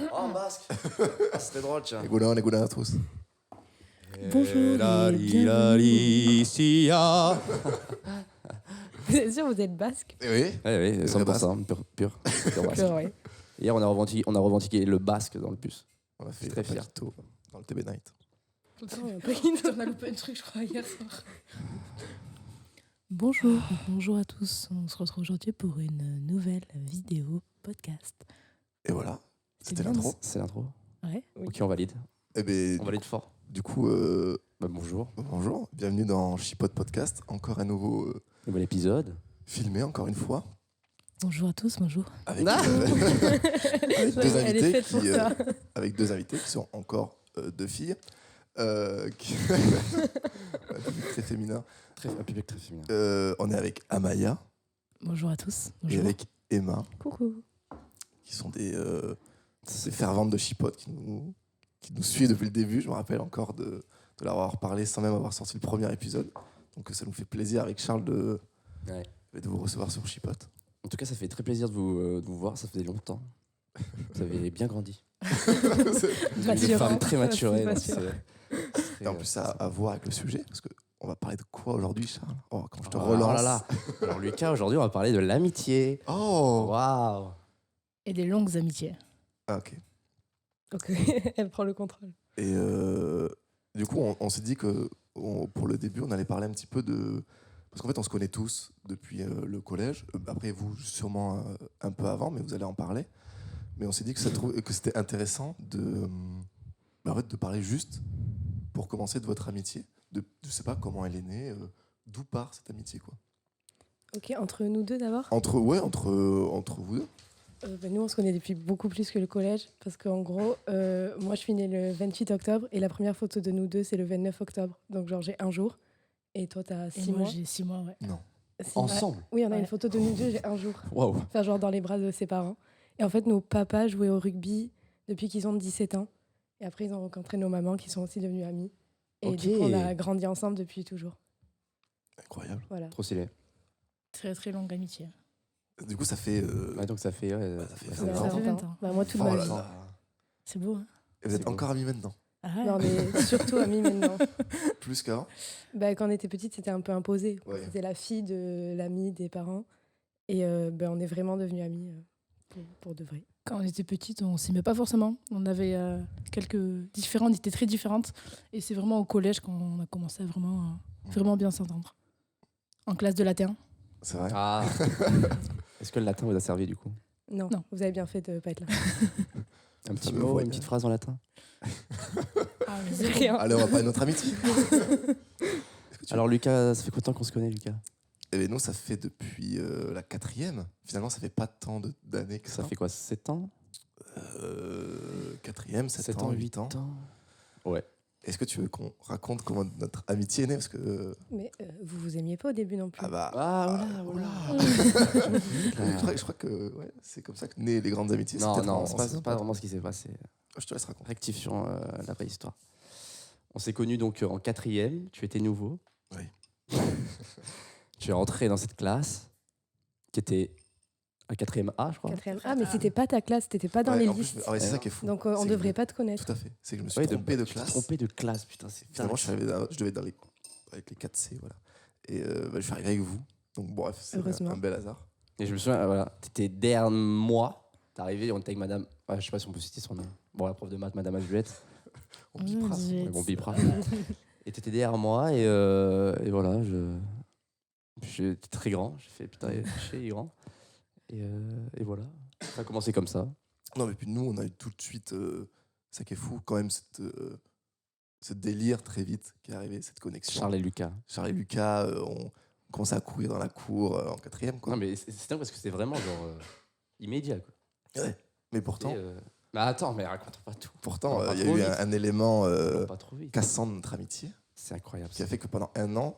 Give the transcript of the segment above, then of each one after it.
Oh, un basque. Ah, c'était drôle, tiens. Les goulins à tous. Bonjour et bienvenue. Vous êtes sûr, vous êtes basque? Et oui. Oui, 100%, pur basque. Ouais. Hier, on a revendiqué le basque dans le bus. On a fait Très un fier. paquito dans le TB Night. On a loupé un truc, je crois, hier soir. Bonjour à tous. On se retrouve aujourd'hui pour une nouvelle vidéo podcast. Et voilà. C'était bien, l'intro. C'est l'intro. Ouais. Ok, on valide. Eh ben, On valide fort. du coup, Bonjour. bonjour. Bienvenue dans Chipote Podcast. Encore un nouveau Nouvel épisode. filmé, encore une fois. Bonjour à tous, bonjour. Avec, Ah avec deux Elle est invités faite pour ça. avec deux invités qui sont encore deux filles. Un public très féminin. Un public très féminin. On est avec Amaya Bonjour à tous. et Bonjour. avec Emma, Coucou. qui sont des ferventes de Chipote qui nous suivent depuis le début. Je me rappelle encore de leur avoir parlé sans même avoir sorti le premier épisode. Donc ça nous fait plaisir avec Charles de vous recevoir sur Chipote. En tout cas, ça fait très plaisir de vous voir. Ça faisait longtemps. Vous avez bien grandi. Des femmes très maturées. donc Et en plus, ça a à voir avec le sujet, parce qu'on va parler de quoi aujourd'hui, Charles? Oh, quand je te Oh relance. là là. Alors Lucas, aujourd'hui, on va parler de l'amitié. Oh Waouh. Et des longues amitiés. Ah, ok. Ok, elle prend le contrôle. Et du coup, on s'est dit que pour le début, on allait parler un petit peu de... Parce qu'en fait, on se connaît tous depuis le collège. Après, vous, sûrement un peu avant, mais vous allez en parler. Mais on s'est dit que c'était intéressant en fait, de parler juste, pour commencer, de votre amitié. Je sais pas comment elle est née, d'où part cette amitié, quoi. Ok, entre nous deux d'abord. Entre vous deux. Nous, on se connaît depuis beaucoup plus que le collège. Parce qu'en gros, moi, je suis née le 28 octobre. Et la première photo de nous deux, c'est le 29 octobre. Donc, genre, j'ai un jour. Et toi, t'as 6 Et moi, mois. j'ai 6 mois, ouais. Non. Ensemble. Oui, on a Ouais. une photo de nous deux, j'ai un jour. Waouh. Enfin, genre dans les bras de ses parents. Et en fait, nos papas jouaient au rugby depuis qu'ils ont 17 ans. Et après, ils ont rencontré nos mamans qui sont aussi devenues amies. Et Ok. du coup, on a grandi ensemble depuis toujours. Incroyable. Voilà. Trop stylé. Très très longue amitié. Du coup, ça fait... Donc ça fait... ça fait Ça 20 fait ans. 20 ans. Bah, moi, toute Oh ma là vie. là. C'est beau, hein? Et vous êtes C'est beau. encore amis maintenant? Ah Mais on est surtout amies maintenant. Plus qu'avant? Bah, quand on était petite, c'était un peu imposé. Ouais. C'était la fille de l'ami des parents. Et on est vraiment devenus amis pour de vrai. Quand on était petite, on s'aimait pas forcément. On avait quelques différentes, très différentes. Et c'est vraiment au collège qu'on a commencé à vraiment bien s'entendre. En classe de latin. C'est vrai? Ah. Est-ce que le latin vous a servi du coup? Non, Non. vous avez bien fait de pas être là. Un petit fameux mot, voyage. une petite phrase en latin? Ah, Rien. Allez, on va parler de notre amitié. Alors Lucas, ça fait combien de temps qu'on se connaît, Lucas? Eh bien, nous, ça fait depuis la 4e. Finalement, ça fait pas tant d'années que ça. Ça fait quoi, 7 ans? 4e, 7 ans, 8 ans. Ouais. Est-ce que tu veux qu'on raconte comment notre amitié est née? Parce que... Mais vous vous aimiez pas au début non plus. Ah bah... Ah, Je crois que ouais, c'est comme ça que naissent les grandes amitiés. Non, peut-être non, en c'est saison. pas vraiment ce qui s'est passé. Je te laisse raconter. Rectifions la vraie histoire. On s'est connus donc en 4e, tu étais nouveau. Oui. Tu es rentré dans cette classe qui était à 4e A, je crois. 4e. Ah, mais c'était pas ta classe, t'étais pas dans Ouais, les en plus, listes. c'est ça qui est fou. Donc C'est on que- devrait pas te connaître. Tout à fait. C'est que je me suis Ouais, trompé de tu t'es classe. trompé de classe, putain, c'est Finalement, je devais être avec les 4C, voilà. Et je suis arrivé avec vous. Donc bref, c'est Heureusement. un bel hasard. Et je me souviens, voilà, t'étais derrière moi, t'es arrivé, on était avec madame, je sais pas si on peut citer son nom, bon, la prof de maths, madame Juliette, On bipera. Juliette. on bipera. Et t'étais derrière moi, et voilà, j'étais très grand, j'ai fait putain, il est grand. Et voilà, ça a commencé comme ça. Non, mais puis nous, on a eu tout de suite, ça qui est fou, quand même, ce délire très vite qui est arrivé, cette connexion. Charles et Lucas. Charles et Lucas, on commençait à courir dans la cour en 4e, quoi. Non, mais c'est dingue parce que c'était vraiment genre immédiat, quoi. Ouais. Mais pourtant, Mais attends, mais raconte pas tout. pourtant, pas il y a trop eu vite. un élément Pas trop vite. cassant de notre amitié, C'est incroyable. qui a fait que pendant 1 an,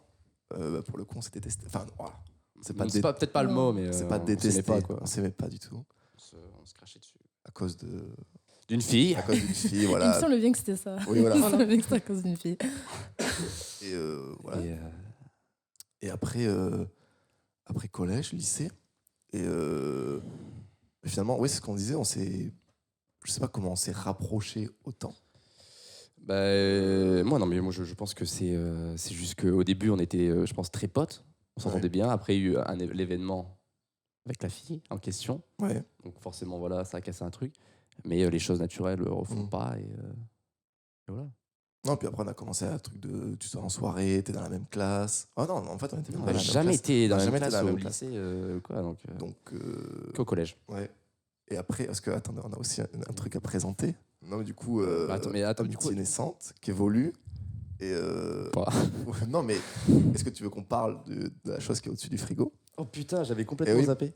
pour le coup, on s'est détesté. Enfin, voilà. C'est pas, Peut-être pas le Non. mot, mais c'est pas on détesté, s'aimait pas, quoi. on s'aimait pas du tout, On se crachait dessus. à cause D'une fille. d'une fille, Il me voilà. semble bien que c'était ça. Oui, voilà. Il me semble bien que c'était à cause d'une fille. Et voilà. Et, Et après collège, lycée, et finalement, oui, c'est ce qu'on disait, on s'est je sais pas comment on s'est rapprochés autant. Moi, non, mais moi, je pense que c'est juste qu'au début, on était, je pense, très potes. On s'entendait bien. Après, il y a eu l'événement avec la fille en question. Ouais. Donc, forcément, voilà, ça a cassé un truc. Mais les choses naturelles ne refont pas. Et voilà. Non, puis après, on a commencé à un truc de. Tu sors en soirée, t'es dans la même classe. Ah non, en fait, on était On dans n'a la même jamais classe. été dans On a la jamais même été classe dans la au même classe. lycée. Quoi, donc, qu'au collège. Ouais. Et après, parce que, attendez, on a aussi un truc à présenter. Non, mais du coup, Attends, du coup, amitié naissante qui évolue. Et Quoi non, mais est-ce que tu veux qu'on parle de la chose qui est au-dessus du frigo? oh putain, j'avais complètement Eh oui. zappé.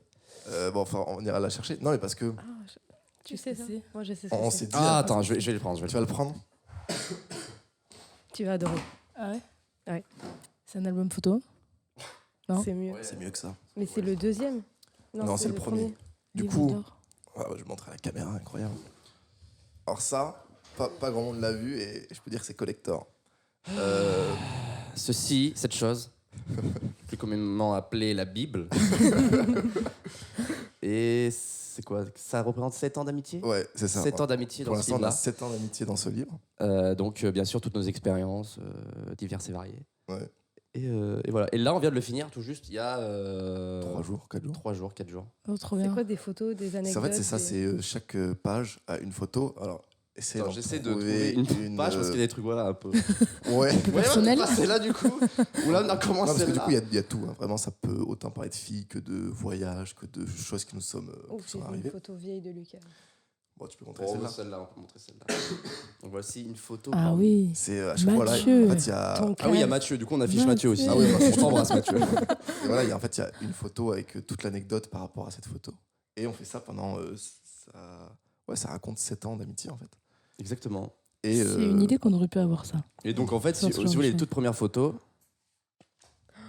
Bon, enfin, on ira la chercher. Non, mais parce que Tu sais ça? C'est- Moi, je sais ça. on s'est dit. Ah, attends, je vais le prendre. Tu vas le prendre? Tu vas adorer. Ah ouais. Ouais. C'est un album photo. Non. C'est mieux. C'est mieux que ça. Mais c'est le deuxième? Non, c'est le premier. Du Livre coup, d'or. je vais montrer à la caméra, incroyable. Alors ça, pas grand monde l'a vu et je peux dire que c'est collector. Cette chose, plus communément appelée la Bible. Et c'est quoi? Ça représente 7 ans d'amitié? Ouais, c'est ça. 7 ans d'amitié Pour dans ce l'instant, on a livre-là. 7 ans d'amitié dans ce livre. Donc, bien sûr, toutes nos expériences diverses et variées. Ouais. Et voilà. Et là, on vient de le finir tout juste il y a 3 jours, 4 jours. 3 jours, 4 jours. Oh, trop C'est bien. quoi des photos, des anecdotes? En fait, c'est ça, des- c'est chaque page a une photo. Alors, Attends, j'essaie de trouver une page parce qu'il y a des trucs, voilà, un peu. Ouais. Personnel. C'est là, du coup, où là, on a Non, commencé. parce que du là. coup, il y a tout. Hein. Vraiment, ça peut autant parler de filles que de voyages, que de choses qui nous sommes, Oh, qui j'ai sont vu une arrivées. photo vieille de Lucas. Bon, tu peux montrer Oh, celle-là. celle-là, on peut montrer celle-là. Donc, voici une photo. Ah parmi- oui. C'est à chaque fois là. Mathieu. En fait, il y a. Ton Ah oui, il y a classe. Mathieu. Du coup, on affiche Mathieu. Mathieu aussi. Ah oui, on t'embrasse, Mathieu. Et voilà, en fait, il y a une photo avec toute l'anecdote par rapport à cette photo. Et on fait ça pendant. Ça raconte 7 ans d'amitié, en fait. Exactement. Et, C'est une idée qu'on aurait pu avoir ça. Et donc, en fait, Ça, si c'est vous voulez les gentil. toutes premières photos.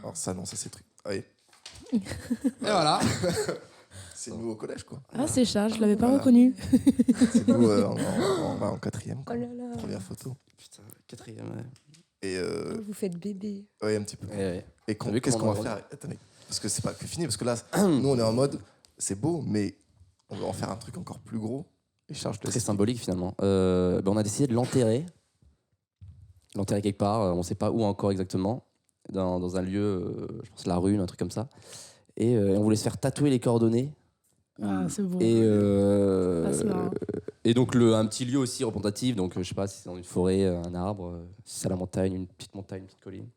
Alors, ça, non, ça, c'est truc. Ah oui. Et voilà. C'est nous au collège, quoi. Ah, c'est Charles, je l'avais pas Voilà. reconnu. C'est nous en 4e, Oh quoi. là là. Première photo. Putain, 4e, ouais. Et Oh, vous faites bébé. ouais, un petit peu. Ouais. Et T'as vu qu'est-ce comment qu'on va on faire? Attendez, parce que c'est pas que fini, parce que là, nous, on est en mode, c'est beau, mais on va en faire un truc encore plus gros. Et charge de Très symbolique finalement. On a décidé de l'enterrer. L'enterrer quelque part, on ne sait pas où encore exactement. Dans un lieu, je pense la rue, un truc comme ça. Et on voulait se faire tatouer les coordonnées. Ah, c'est beau. Et, Ah, c'est marrant. et donc un petit lieu aussi représentatif. Donc je sais pas si c'est dans une forêt, un arbre, si c'est à la montagne, une petite colline.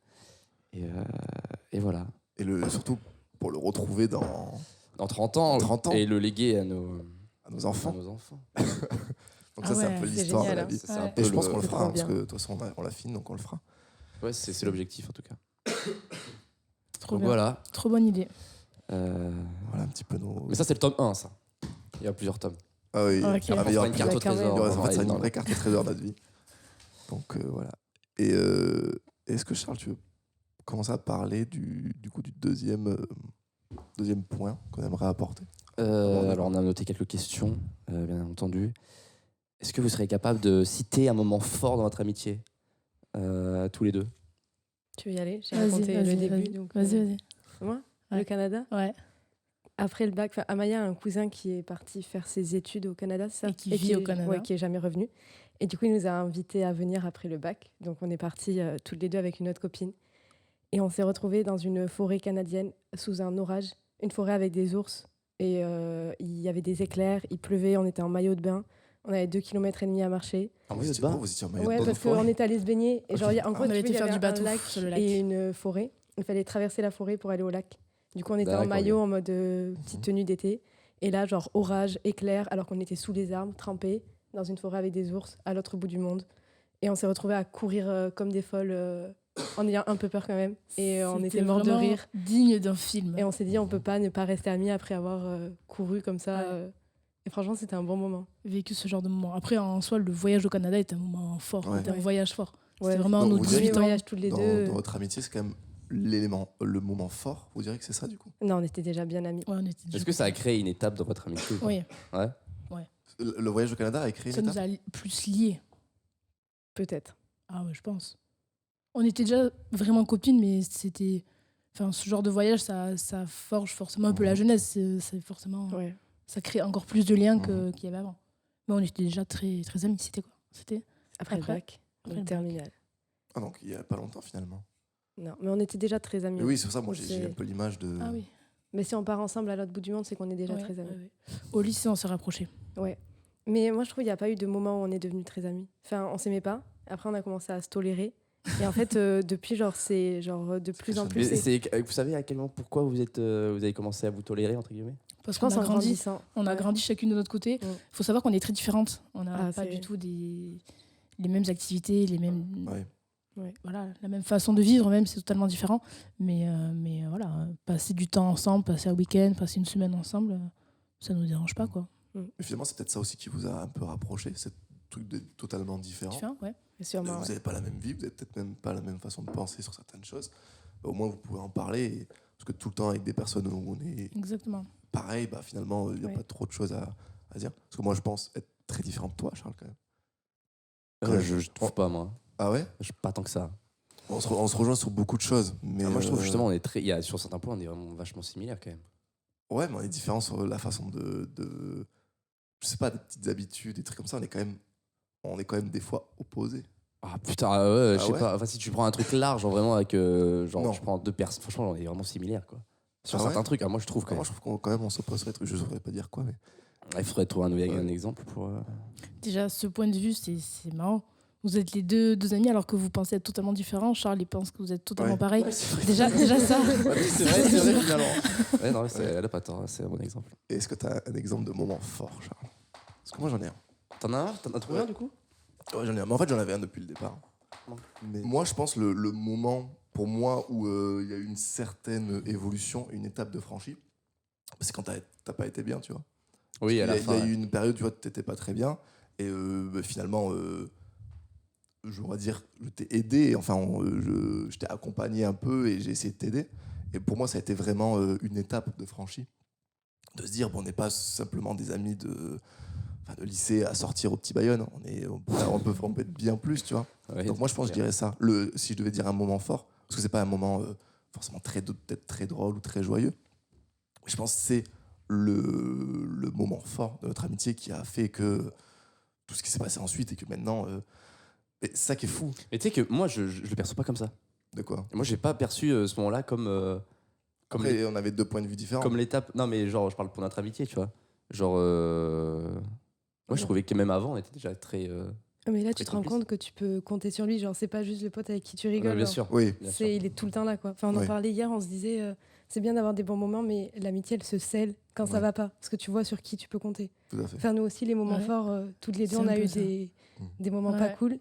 Et voilà. Et surtout pour le retrouver dans Dans 30 ans. 30 ans. Et le léguer à nos enfants. Donc ça, Ah c'est un ouais, peu c'est l'histoire de génial, la hein. vie. C'est un Ouais. peu Et je pense qu'on le C'est fera, trop hein, parce bien. que de toute façon, on l'a fini, donc on le fera. Ouais, c'est l'objectif en tout cas. Trop Donc bien. voilà. Trop bonne idée. Voilà un petit peu nos... Mais ça, c'est le tome 1, ça. Il y a plusieurs tomes. Ah oui, Ok. ah, mais il y On aura fera une plus- carte au quand même. trésor. il y aura- on en va fait, c'est aller une dans- vraie carte au trésor de notre vie. Donc voilà. Et est-ce que Charles, tu veux commencer à parler du deuxième point qu'on aimerait apporter? Alors, on a noté quelques questions, bien entendu. Est-ce que vous serez capable de citer un moment fort dans votre amitié, tous les deux? Tu veux y aller? J'ai Vas-y, raconté vas-y, le début. vas-y. Donc, Vas-y. Moi? Ouais. Le Canada? Ouais. Après le bac, Amaya a un cousin qui est parti faire ses études au Canada, c'est ça? Et qui vit au est- Canada. Ouais, qui est jamais revenu. Et du coup, il nous a invités à venir après le bac. Donc, on est partis toutes les deux avec une autre copine. Et on s'est retrouvés dans une forêt canadienne sous un orage. Une forêt avec des ours. Et il y avait des éclairs, il pleuvait, on était en maillot de bain. On avait 2,5 km à marcher. En Vous maillot de étiez- bain? vous étiez en maillot Ouais, de bain parce de forêt? qu'on était allés se baigner. Et Ok. genre, en gros, On avait tu été vois, il y faire avait du bateau un lac sur le lac. et une forêt. Il fallait traverser la forêt pour aller au lac. Du coup, on était en D'accord, maillot, ok. en mode petite tenue d'été. Et là, genre orage, éclair, alors qu'on était sous les arbres, trempés, dans une forêt avec des ours, à l'autre bout du monde. Et on s'est retrouvés à courir comme des folles, en ayant un peu peur quand même. Et on C'était était morts de vraiment rire. Digne d'un film. Et on s'est dit, on peut pas ne pas rester amis après avoir couru comme ça. Ouais. Et franchement, c'était un bon moment. Vécu ce genre de moment. Après, en soi, le voyage au Canada était un moment fort. Ouais. C'était un Ouais. voyage fort. Ouais. C'était vraiment Donc, nos vous diriez- 18 ans. voyage tous les deux. Dans votre amitié, c'est quand même le moment fort. Vous direz que c'est ça, du coup? Non, on était déjà bien amis. Ouais, on était Est-ce que ça a créé une étape dans votre amitié? ou pas? Oui, Ouais. Le voyage au Canada a créé ça une nous étape? a plus liés. Peut-être. Ah ouais, je pense. On était déjà vraiment copines, mais c'était... Enfin, ce genre de voyage, ça forge forcément un peu la jeunesse. C'est forcément... Ouais. Ça crée encore plus de liens Mhm. qu'il y avait avant. Mais Mais on était déjà très, très amis. C'était quoi? C'était Après le Après bac, le le bac. terminal. Ah, donc il y a pas longtemps finalement. Non, mais on était déjà très amis. Mais oui, c'est pour ça, moi Donc, j'ai un peu l'image de. Ah oui. Mais si on part ensemble à l'autre bout du monde, c'est qu'on est déjà Ouais, très amis. ouais, ouais. Au lycée, on s'est rapprochés. Ouais. Mais moi, je trouve qu'il n'y a pas eu de moment où on est devenus très amis. Enfin, on s'aimait pas. Après, on a commencé à se tolérer. Et en fait, depuis, c'est de plus en plus. Mais vous savez à quel moment, pourquoi vous avez commencé à vous tolérer, entre guillemets? Parce Je qu'on pense a en grandi. grandissant. On a Ouais. grandi chacune de notre côté. Il Ouais. faut savoir qu'on est très différentes. On n'a Ah, pas c'est- du tout les mêmes activités, les mêmes. Ouais. Voilà, la même façon de vivre, même, c'est totalement différent. Mais voilà, passer du temps ensemble, passer un week-end, passer une semaine ensemble, ça ne nous dérange pas, quoi. Mais finalement, c'est peut-être ça aussi qui vous a un peu rapproché, ce truc de totalement différent. Différent, ouais. Sûrement, Vous ouais. n'avez pas la même vie, vous n'avez peut-être même pas la même façon de penser sur certaines choses. Au moins, vous pouvez en parler. Parce que tout le temps, avec des personnes où on est Exactement. pareil, finalement, il n'y a Ouais. pas trop de choses à dire. Parce que moi, je pense être très différent de toi, Charles, quand même. Je trouve pas, moi. Ah ouais? Pas tant que ça. On se rejoint sur beaucoup de choses. Mais Moi, je trouve justement, sur certains points, on est vraiment vachement similaires quand même. Ouais, mais on est différents sur la façon je sais pas, des petites habitudes, des trucs comme ça. On est quand même des fois opposés. Ah putain, ouais, je Ah sais ouais pas. Enfin, si tu prends un truc large, genre vraiment avec. Genre, Non. je prends 2 personnes. Franchement, on est vraiment similaires, quoi. Sur Ah certains ouais trucs, moi je trouve quand Moi, même. je trouve quand même on s'oppose sur des trucs. Je saurais pas dire quoi, mais. Il faudrait trouver un Ouais. exemple pour. Déjà, ce point de vue, c'est marrant. Vous êtes les deux amis alors que vous pensez être totalement différents. Charles, il pense que vous êtes totalement Ouais. pareils. c'est vrai. Déjà ça. C'est vrai, finalement. Ouais, non, elle a pas tort, c'est un bon exemple. Et est-ce que tu as un exemple de moment fort, Charles? Parce que moi, j'en ai un. T'en as un? T'en as trouvé un du coup? Ouais, j'en ai un. Mais en fait, j'en avais un depuis le départ. Ouais. Mais moi, je pense le moment, pour moi, où il y a eu une certaine évolution, une étape de franchie, c'est quand t'as pas été bien, tu vois. Oui, à la Il y fin. a eu une période, tu vois, t'étais pas très bien. Et finalement, je dois dire, je t'ai aidé. Enfin, je t'ai accompagné un peu et j'ai essayé de t'aider. Et pour moi, ça a été vraiment une étape de franchie. De se dire, bon, on n'est pas simplement des amis de lycée à sortir au petit Bayonne. On peut être bien plus, tu vois. Ouais, Donc moi, je pense que je dirais ça. Si je devais dire un moment fort, parce que c'est pas un moment forcément peut-être très drôle ou très joyeux, je pense que c'est le moment fort de notre amitié qui a fait que tout ce qui s'est passé ensuite et que maintenant... et c'est ça qui est fou. Mais tu sais que moi, je le perçois pas comme ça. De quoi? Moi, j'ai pas perçu ce moment-là comme Après, on avait 2 points de vue différents. comme l'étape. Non, mais genre, je parle pour notre amitié, tu vois. Genre, moi, je trouvais que même avant, on était déjà très. Mais là, Très tu te rends complice. compte que tu peux compter sur lui. Genre, c'est pas juste le pote avec qui tu rigoles. bien genre. sûr. Oui, Bien sûr. Il est tout le temps là, quoi. Enfin, on en Ouais. parlait hier, on se disait, c'est bien d'avoir des bons moments, mais l'amitié, elle se scelle quand ça Ouais. va pas. Parce que tu vois sur qui tu peux compter. tout à fait. Enfin, nous aussi, les moments Ouais. forts, toutes les deux, C'est on un a peu eu ça. des moments pas Ouais. cool.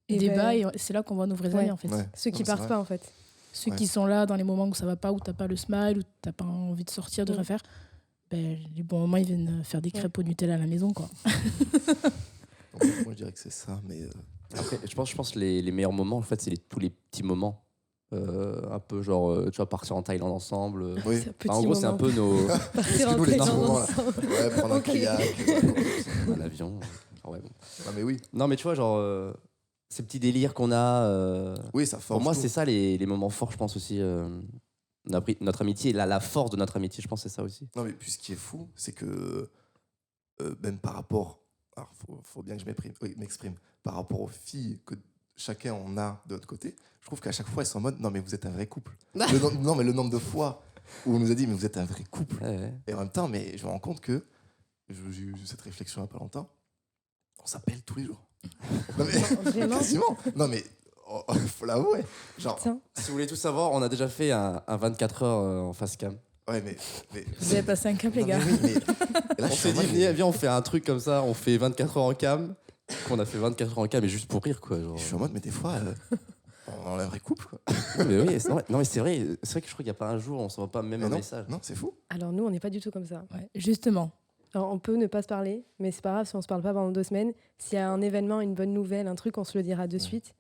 Et ben, débat, et c'est là qu'on voit nos vrais amis, Ouais. en fait. Ouais. ceux qui Non, c'est partent vrai. pas, en fait. Ceux Ouais. qui sont là dans les moments où ça va pas, où t'as pas le smile, où t'as pas envie de sortir, de Ouais. refaire. Ben, les bons moments, ils viennent faire des crêpes au Nutella à la maison, quoi. Donc, moi, je dirais que c'est ça, mais... Après, je pense que les meilleurs moments, en fait, c'est tous les petits moments. Un peu genre, tu vois, partir en Thaïlande ensemble. oui. C'est un petit En gros, c'est un moment. peu nos. Partir en nous, les petits Thaïlande moments, là. ensemble. Ouais, prendre un Ok. kayak. à l'avion. Genre, ouais, bon. Non, mais oui. Non, mais tu vois, genre, ces petits délires qu'on a. Oui, ça force Pour moi, tout. c'est ça les moments forts, je pense aussi. Notre amitié, la force de notre amitié, je pense, c'est ça aussi. Non, mais puis ce qui est fou, c'est que même par rapport... Alors, faut bien que je m'exprime. Par rapport aux filles que chacun on a de l'autre côté, je trouve qu'à chaque fois, elles sont en mode, non, mais vous êtes un vrai couple. Non, mais le nombre de fois où on nous a dit, mais vous êtes un vrai couple. Ouais, ouais. Et en même temps, mais je me rends compte que, j'ai eu cette réflexion il n'y a pas longtemps, on s'appelle tous les jours. Non, mais, Vraiment quasiment. Non, mais faut l'avouer. Genre, Tiens, Si vous voulez tout savoir, on a déjà fait un 24 heures en face cam. ouais, mais Vous avez passé un cap, les non, gars. mais oui, mais et là, On je suis s'est en dit, mode, viens, on fait un truc comme ça, on fait 24 heures en cam. On a fait 24 heures en cam, mais juste pour rire, quoi. Genre. je suis en mode, mais des fois, on a un vrai couple, quoi. Non, mais oui, non, mais c'est vrai que je crois qu'il n'y a pas un jour où on s'envoie pas même Mais un non, message. non, c'est fou. alors nous, on n'est pas du tout comme ça. Ouais, justement. Alors, on peut ne pas se parler, mais c'est pas grave si on se parle pas pendant 2 semaines. S'il y a un événement, une bonne nouvelle, un truc, on se le dira de suite.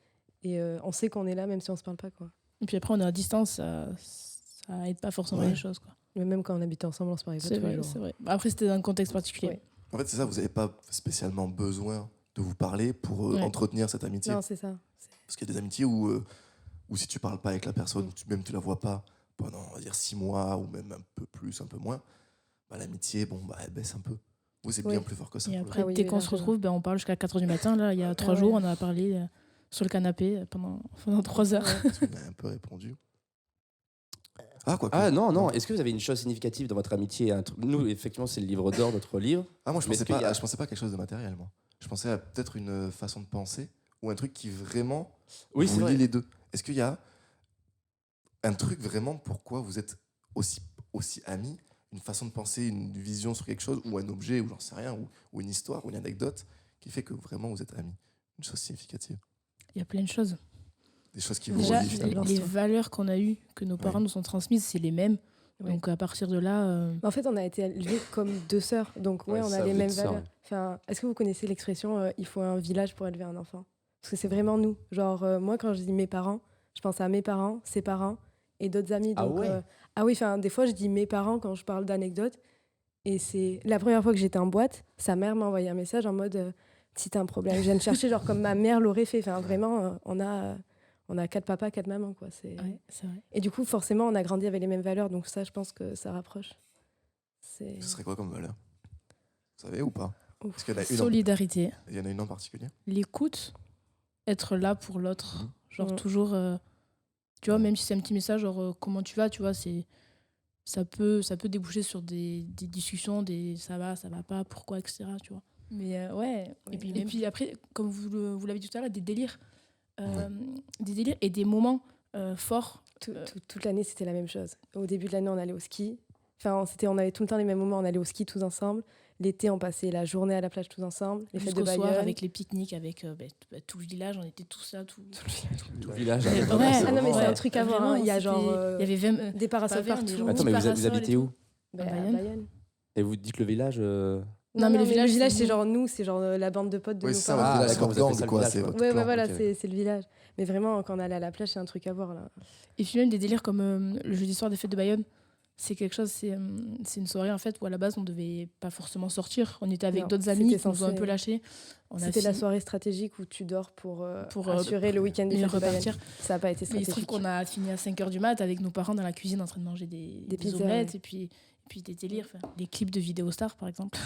Et on sait qu'on est là, même si on se parle pas, quoi. Et puis après, on est à distance, ça aide pas forcément Ouais. les choses, quoi. Mais même quand on habite ensemble, on se parlait pas C'est tous les vrai, jours. c'est vrai. Après, c'était dans un contexte particulier. Ouais. En fait, c'est ça, vous n'avez pas spécialement besoin de vous parler pour Ouais. entretenir cette amitié. Non, c'est ça. Parce qu'il y a des amitiés où si tu parles pas avec la personne, ou même tu la vois pas pendant, on va dire, 6 mois, ou même un peu plus, un peu moins, bah, l'amitié, bon, bah, elle baisse un peu. Vous, c'est Oui. bien plus fort que ça. Et pour le après, Ah oui, dès oui, qu'on se largement. retrouve, on parle jusqu'à 4h du matin. Là, il y a 3 ouais. jours, on a parlé sur le canapé pendant 3 heures. coup. On a un peu répondu. Ah, quoi que. Ah non. Est-ce que vous avez une chose significative dans votre amitié? Nous, effectivement, c'est le livre d'or, notre livre. Ah, moi, je Mais pensais est-ce qu'il y a- pas, je pensais pas à quelque chose de matériel, moi. Je pensais à peut-être une façon de penser ou un truc qui vraiment Oui, c'est vous vrai. lie les deux. Est-ce qu'il y a un truc vraiment pourquoi vous êtes aussi amis, une façon de penser, une vision sur quelque chose ou un objet ou j'en sais rien ou une histoire ou une anecdote qui fait que vraiment vous êtes amis, une chose significative, Il y a plein de choses. des choses qui vous Déjà, relient finalement. les valeurs qu'on a eues, que nos parents Oui. nous ont transmises, c'est les mêmes. Ouais. Donc à partir de là, En fait, on a été élevés comme 2 sœurs, donc ouais, Ouais, on ça, a les vous mêmes êtes sœurs, valeurs. ouais. Enfin, est-ce que vous connaissez l'expression il faut un village pour élever un enfant? Parce que c'est vraiment nous. Genre, moi, quand je dis mes parents, je pense à mes parents, ses parents et d'autres amis. Ah Donc, ouais. ah oui, enfin, des fois, je dis mes parents quand je parle d'anecdotes. Et c'est la première fois que j'étais en boîte, sa mère m'a envoyé un message en mode si t'as un problème, je viens te chercher, genre comme ma mère l'aurait fait. Enfin, vraiment, on a 4 papas, 4 mamans, quoi. ouais, c'est vrai. Et du coup, forcément, on a grandi avec les mêmes valeurs, donc ça, je pense que ça rapproche. Ce serait quoi comme valeur? Vous savez ou pas? Ouf. Est-ce qu'il y en a une Solidarité, il y en a une en particulier? l'écoute, être là pour l'autre. Mhm. Genre Mhm. toujours, tu vois, même si c'est un petit message, genre comment tu vas, tu vois, ça peut déboucher sur des discussions, des ça va pas, pourquoi, etc. Tu vois. Mais ouais. Ouais. Et puis après, comme vous l'avez dit tout à l'heure, des délires. Des délires et des moments forts. Toute l'année, c'était la même chose. Au début de l'année, on allait au ski. Enfin, on avait tout le temps les mêmes moments. On allait au ski tous ensemble. L'été, on passait la journée à la plage tous ensemble. Les fêtes de Jusqu'au soir, Bayonne. avec les pique-niques, avec tout le village, on était tous là. Tout Tout le village. Ouais, vraiment, ouais. c'est Ah non, mais vraiment, c'est un ouais. truc à voir. Hein. Il y a genre Il y avait 20, des parasols pas verts, partout. mais genre Attends, mais vous parasol et habitez tout. où? Bah, À à Bayonne. Bayonne. Et vous dites le village Non, mais le village, le village, c'est c'est nous. genre nous, c'est genre la bande de potes de Oui, nos c'est ça, parents. Ah, votre d'accord, village, vous appelez gang, ça le quoi. village, C'est quoi. votre Ouais, clan. voilà, ok. c'est le village. Mais vraiment, quand on allait à la plage, c'est un truc à voir là. Et puis même des délires comme le jeudi soir des fêtes de Bayonne. C'est quelque chose, c'est une soirée en fait où à la base on devait pas forcément sortir. On était avec Non, d'autres amis c'était qui nous ont un censé- peu lâchés. On a C'était la fini soirée stratégique où tu dors pour pour assurer le week-end des mieux fêtes de Bayonne. repartir. Ça n'a pas été Mais il se trouve stratégique. qu'on a fini à 5h du mat avec nos parents dans la cuisine en train de manger des pizzas, omelettes ouais. et puis des délires. Enfin, les clips de Vidéo Star par exemple.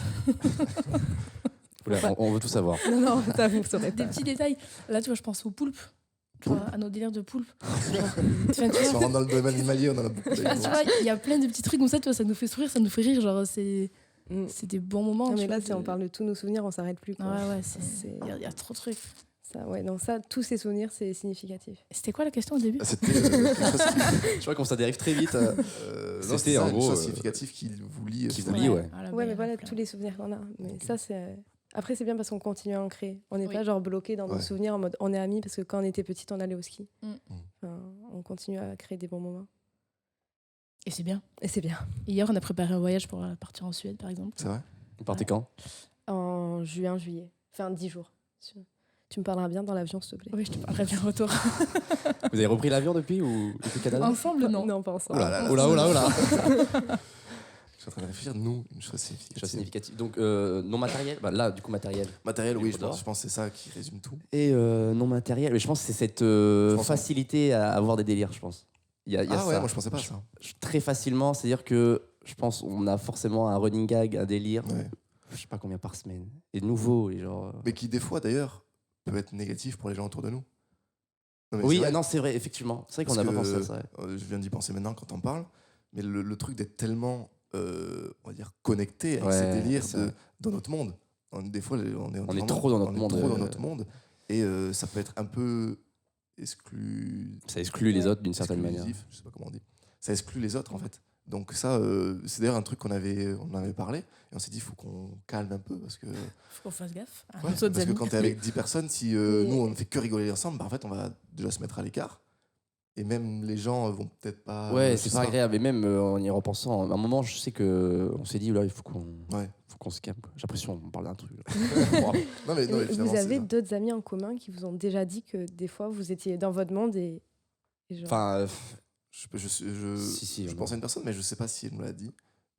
Oula, on veut tout savoir. Non, non, ça vous saurez Des pas. petits détails. Là tu vois, je pense au poulpe. Tu vois, à nos délires de poulpe. Enfin, tu Si vois, on rentre dans le domaine animalier, on en a beaucoup. tu vois, il y a plein de petits trucs comme ça, tu vois, ça nous fait sourire, ça nous fait rire. Genre, Mm. c'est des bons moments. Non, tu mais là, vois, si on parle de tous nos souvenirs, on s'arrête plus. Quoi. Ouais, C'est- il y a trop de trucs. Ça, ouais, donc ça, tous ces souvenirs, c'est significatif. C'était quoi la question au début? C'était Je vois qu'on ça dérive très vite. non, C'était, ça, en une gros, chose significative qui vous lie. qui vous finalement. lie, ouais. Voilà, Ouais, ben, mais voilà, plein. tous les souvenirs qu'on a. Mais Ok. ça, c'est. Après, c'est bien parce qu'on continue à en créer. On n'est Oui. pas genre bloqué dans nos Ouais. souvenirs en mode on est amis parce que quand on était petite, on allait au ski. Mm. Enfin, on continue à créer des bons moments. Et c'est bien. Et c'est bien. Hier, on a préparé un voyage pour partir en Suède, par exemple. C'est vrai? Vous partez quand? En juin, juillet. Enfin, 10 jours. Tu me parleras bien dans l'avion, s'il te plaît. Oui, je te parlerai bien retour. Vous avez repris l'avion depuis ou depuis le Canada? Ensemble, non. Non, pas ensemble. Oh là là. Oula. Je suis en train de réfléchir, nous, une chose significative. Chose significative. Donc, non matériel. Bah, là, du coup, matériel. Matériel, oui, Livre je d'or. pense que c'est ça qui résume tout. Et non matériel. Mais je pense que c'est cette pense facilité à avoir des délires, je pense. Il y a Ah ouais, ça. moi je pensais pas à ça. Très facilement, c'est-à-dire que je pense on a forcément un running gag, un délire, Ouais. je sais pas combien par semaine. Et nouveau, et genre. Mais qui, des fois, d'ailleurs, peut être négatif pour les gens autour de nous. Non, mais Oui, c'est vrai, non, c'est vrai, effectivement. C'est vrai qu'on n'a parce pas pensé à que, ça. Ouais. je viens d'y penser maintenant quand on parle, mais le truc d'être tellement, on va dire, connecté avec Ouais, ces délires c'est vrai. dans notre monde. Des fois, on est vraiment- trop dans notre on est monde, trop dans notre monde. Et ça peut être un peu Ça exclut les autres d'une certaine manière. exclusif, je sais pas comment on dit. Ça exclut les autres en fait. Donc ça, c'est d'ailleurs un truc on en avait parlé et on s'est dit il faut qu'on calme un peu parce que, Faut qu'on fasse gaffe. à ouais, nos autres parce que amis. quand t'es avec 10 personnes, si nous on ne fait que rigoler ensemble, bah, en fait on va déjà se mettre à l'écart et même les gens vont peut-être pas. Ouais, je c'est sais pas agréable. Et même en y repensant, à un moment, je sais que on s'est dit là, il faut Ouais. qu'on se calme. quoi. J'ai l'impression qu'on parle d'un truc. Non mais, non, mais Et finalement, vous c'est avez ça. d'autres amis en commun qui vous ont déjà dit que des fois vous étiez dans votre monde et genre... Enfin, Je on- pense à une personne, mais je sais pas si elle nous l'a dit.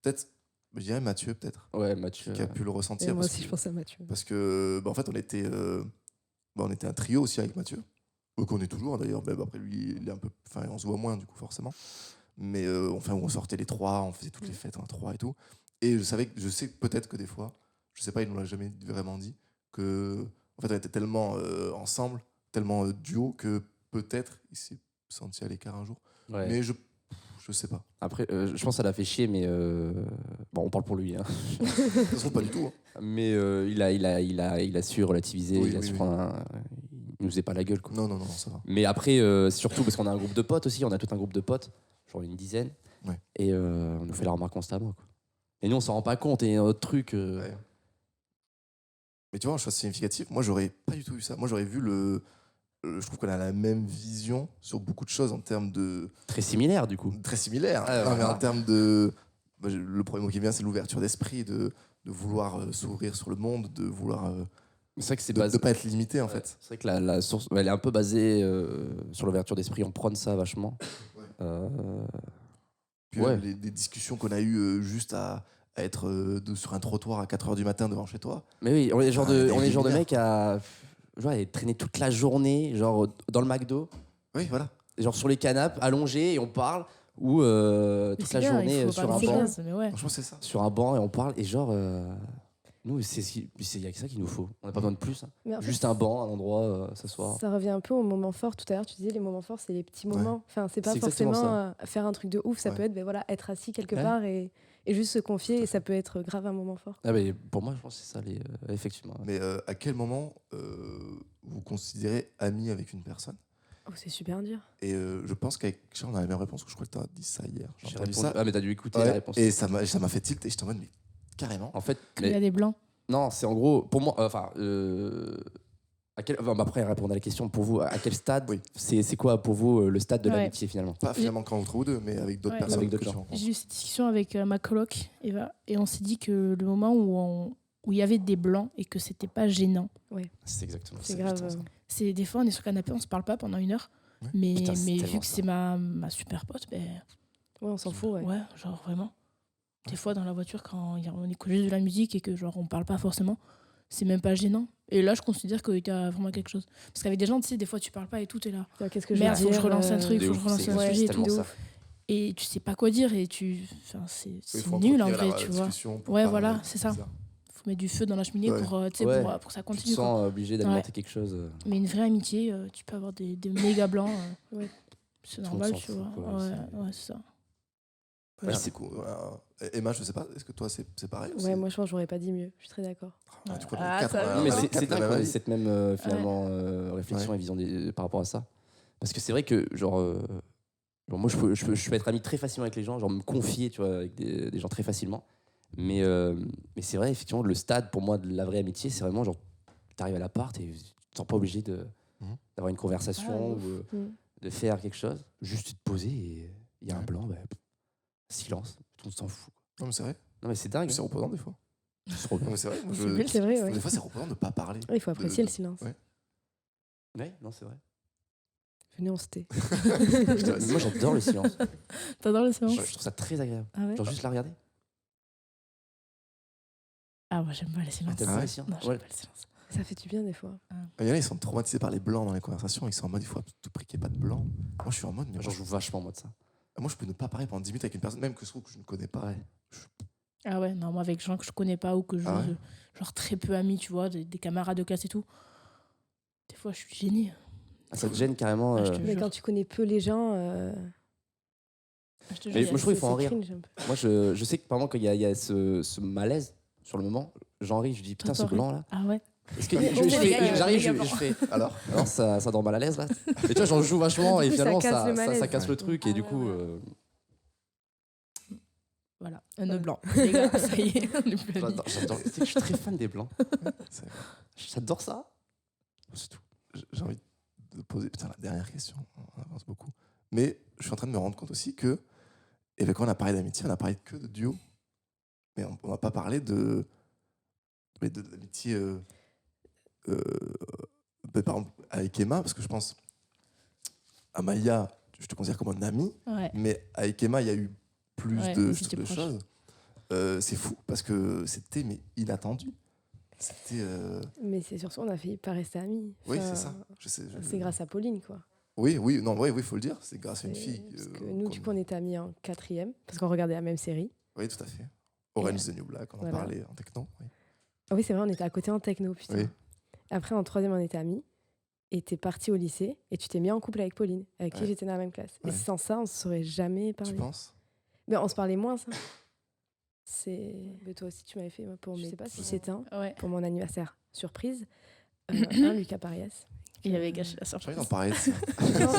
Peut-être, je dirais Mathieu peut-être, ouais, Mathieu. qui a pu le Et ressentir. moi parce aussi, que- je pense à Mathieu. Parce que, en fait, on était un trio aussi avec Mathieu. Qu'on est toujours d'ailleurs. Même après lui, il est un peu, enfin, on se voit moins du coup forcément. Mais on sortait les trois, on faisait toutes les fêtes en trois et tout. Et je sais peut-être que des fois, je sais pas, il nous l'a jamais vraiment dit, que en fait on était tellement ensemble, tellement duo que peut-être il s'est senti à l'écart un jour. Ouais. Mais je sais pas. Après, je pense que ça l'a fait chier, mais bon, on parle pour lui. Hein. De toute façon, pas du tout. Hein. Mais il a su relativiser, Oui, il a su oui. prendre il nous faisait pas la gueule, quoi. Non, ça va. Mais après, surtout parce qu'on a un groupe de potes aussi, on a tout un groupe de potes, genre une dizaine, Ouais. et on nous fait la remarque constamment, quoi. Et nous, on s'en rend pas compte, et notre truc. Ouais. Mais tu vois, en chose significative, moi, j'aurais pas du tout eu ça. Moi, j'aurais vu je trouve qu'on a la même vision sur beaucoup de choses en termes de. Très similaire, du coup. Très similaire. Ah, Non, mais voilà. en termes de. Le premier mot qui vient, c'est l'ouverture d'esprit, de vouloir s'ouvrir sur le monde, de vouloir. C'est vrai que c'est De basé. pas être limité, en Ouais, fait. c'est vrai que la source, elle est un peu basée sur l'ouverture d'esprit. On prône ça vachement. Ouais. Euh, Puis Ouais. les discussions qu'on a eues juste à être sur un trottoir à 4h du matin devant chez toi. Mais oui, on est le genre de, Ah, on est le genre de lumière, mec à genre, aller traîner toute la journée, genre dans le McDo, Oui, voilà. genre sur les canapes, allongés et on parle, ou Mais toute c'est la bien, journée il faut sur pas un laisser banc, place, mais ouais. Franchement, c'est ça. sur un banc et on parle et genre nous il y a que ça qu'il nous faut. On n'a pas besoin de plus. Hein. Mais en fait, Juste un banc, un endroit, s'asseoir. ça revient un peu aux moments forts. Tout à l'heure, tu disais les moments forts, c'est les petits moments. Enfin, c'est pas C'est exactement forcément faire un truc de ouf. Ça Ouais. peut être voilà, être assis quelque Ouais. part et juste se confier. Et ça peut être grave un moment fort. Ah mais pour moi je pense que c'est ça effectivement. Mais à quel moment vous considérez ami avec une personne? Oh, c'est super dur. Et je pense qu'avec Charles, on a la même réponse, que je crois que tu as dit ça hier. J'ai J'ai entendu répondu. ça. Ah mais t'as dû écouter Ouais, la réponse. et ça m'a fait tilt et j'étais en mode, mais carrément. En fait, Il y a des blancs. non, c'est en gros, pour moi, après répondre à la question, pour vous, à quel stade, Oui. c'est quoi pour vous le stade de Ouais. l'amitié finalement? Pas finalement qu'entre vous deux, mais avec d'autres Ouais. personnes Avec d'autres que tu gens. rencontres. J'ai eu cette discussion avec ma coloc, Eva, et on s'est dit que le moment où il y avait des blancs et que c'était pas gênant, C'est exactement C'est ça. grave. putain, ça. c'est des fois on est sur le canapé, on se parle pas pendant 1 heure, Ouais. mais, Putain, c'est mais tellement vu que ça. c'est ma super pote, ben Ouais, on s'en fout. Ouais. ouais, genre vraiment. Des fois dans la voiture quand on écoute juste de la musique et que genre on parle pas forcément, c'est même pas gênant. Et là je considère qu'il y a vraiment quelque chose. Parce qu'avec des gens, tu sais, des fois tu parles pas et tout, t'es là. Alors, qu'est-ce que je Merde, vais faut que dire, je relance un truc, De faut que je ouf, relance c'est un exact, sujet c'est et tout. tellement ça. Et tu sais pas quoi dire et enfin, c'est Il faut nul en entretenir vrai, la tu vois. discussion pour Ouais, pas- voilà, c'est ça. Faut mettre du feu dans la cheminée Ouais. pour, tu sais, Ouais. pour que ça Tu te continue. quoi. sens obligé d'alimenter quelque chose. Mais une vraie amitié, tu peux avoir des méga blancs. Ouais. C'est Tout le normal, monde s'en tu fout, vois. quoi, Ouais, c'est- ouais, c'est ça. Ouais, c'est- du coup, Emma, je sais pas, est-ce que toi c'est pareil aussi? Ouais, moi je pense que j'aurais pas dit mieux. Je suis très d'accord. Ah, du coup, Ah, on est quatre, ça on va. a- Non, mais on a c'est quatre dingue la même qu'on ait avis. cette même finalement réflexion et vision par rapport à ça. Parce que c'est vrai que genre moi je peux être ami très facilement avec les gens, genre me confier, tu vois, avec des gens très facilement. Mais c'est vrai, effectivement, le stade pour moi de la vraie amitié, c'est vraiment genre t'arrives à l'appart et tu te sens pas obligé d'avoir une conversation ouf. ou Mm. de faire quelque chose, juste te poser et il y a un Ouais. blanc, silence, tout le monde s'en fout. Non, mais c'est vrai. Non mais c'est dingue. C'est reposant des fois. C'est trop Non, bien. mais c'est vrai. moi, C'est je- vrai, C'est vrai, ouais. Des fois, c'est reposant de pas parler. Il faut apprécier le silence. Ouais. Ouais, non c'est vrai. Venez, on se tait. te Moi j'adore le silence. T'adores le Je silence trouve ça très agréable. Ah ouais Genre juste la regarder. Ah, moi j'aime pas le silence. t'aimes pas le silence Non, j'aime Ouais. pas le silence. Ça fait du bien des fois. Il y en a, ils sont traumatisés par les blancs dans les conversations. Ils sont en mode, il faut à tout prix qu'il n'y ait pas de blanc. Moi, je suis en mode, mais J'en joue vachement moi de ça. moi, je peux ne pas parler pendant 10 minutes avec une personne, même que je trouve que je ne connais pas. Ouais. Ah ouais, non, moi avec des gens que je connais pas ou que je Ah ouais genre très peu amis, tu vois, des camarades de classe et tout. Des fois, je suis gênée. Ah, ça te gêne carrément. Ah, je te Mais jure. quand tu connais peu les gens, Je te Mais jure, moi, je trouve qu'il faut en c'est rire. cringe un peu. Moi, je sais que par exemple, quand il y a ce malaise sur le moment, j'en ris, je dis putain, ce T'entends blanc là. Ah ouais. Est-ce que Ouais, je ouais, fais- les gars, j'arrive, les gars je fais. Alors, Alors ça dort mal à l'aise là. Et tu vois, j'en joue vachement et Du coup, ça finalement casse le malaise. ça casse le Ouais. truc Ah et du ouais, coup. ouais. Voilà, un nœud blanc. Les gars, ça y est, on est plus amis. J'adore. Tu sais que je suis très fan des blancs. c'est- J'adore ça. C'est tout. j'ai envie de poser putain, la dernière question. On avance beaucoup. Mais je suis en train de me rendre compte aussi que, et ben, quand on a parlé d'amitié, on a parlé que de duo. Mais on n'a pas parlé de l'amitié, par exemple, avec Emma, parce que je pense, à Maya, je te considère comme un ami, Ouais. mais avec Emma, il y a eu plus Ouais, de, vous étiez proches. choses. C'est fou, parce que c'était inattendu. C'était... Mais c'est surtout, on a failli pas rester amis. Oui, Enfin, c'est ça. Je sais, C'est grâce à Pauline, quoi. Oui, faut le dire. C'est grâce à une fille. Parce que nous, du coup, on était amis en 4e, parce qu'on regardait la même série. Oui, tout à fait. Orange is the New Black, on en Voilà. parlait en techno. Oui. Ah oui, c'est vrai, on était à côté en techno, putain. Oui. Après, en 3e, on était amis. Et t'es parti au lycée et tu t'es mis en couple avec Pauline, avec qui Ouais. j'étais dans la même classe. Ouais. Et sans ça, on se serait jamais Tu parlé. penses? Mais on se parlait moins, ça. Mais toi aussi, tu m'avais fait pour mes 17 ans, Ouais. pour mon anniversaire surprise, un Lucas Parias. Il avait gâché la J'ai surprise. envie d'en parler de ça.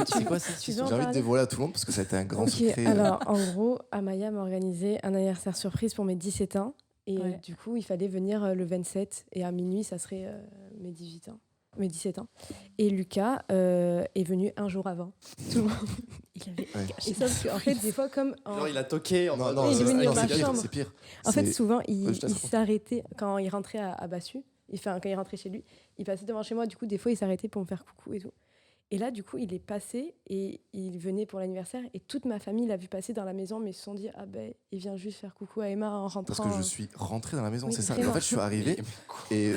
C'est quoi cette Tu veux histoire en J'ai envie de parler dévoiler à tout le monde parce que ça a été un grand Ok, secret. alors en gros, Amaya m'a organisé un anniversaire surprise pour mes 17 ans. Et Ouais. du coup, il fallait venir le 27. Et à minuit, ça serait mes 18 ans. Mes 17 ans. Et Lucas est venu un jour avant. Tout le monde. Il avait Ouais. gâché Et sauf qu'en fait, des fois, comme. Genre, il a toqué. Non, Il non, est c'est venu dans ma c'est pire, chambre. c'est pire. En fait, C'est- souvent, je il te laisse s'arrêtait quand il rentrait à Bassu. Quand il rentrait chez lui, il passait devant chez moi. Du coup, des fois, il s'arrêtait pour me faire coucou et tout. Et là, du coup, il est passé et il venait pour l'anniversaire. Et toute ma famille l'a vu passer dans la maison, mais ils se sont dit, ah ben, il vient juste faire coucou à Emma en rentrant. Parce que je suis rentré dans la maison, Oui, c'est ça. Et en vraiment. fait, je suis arrivé et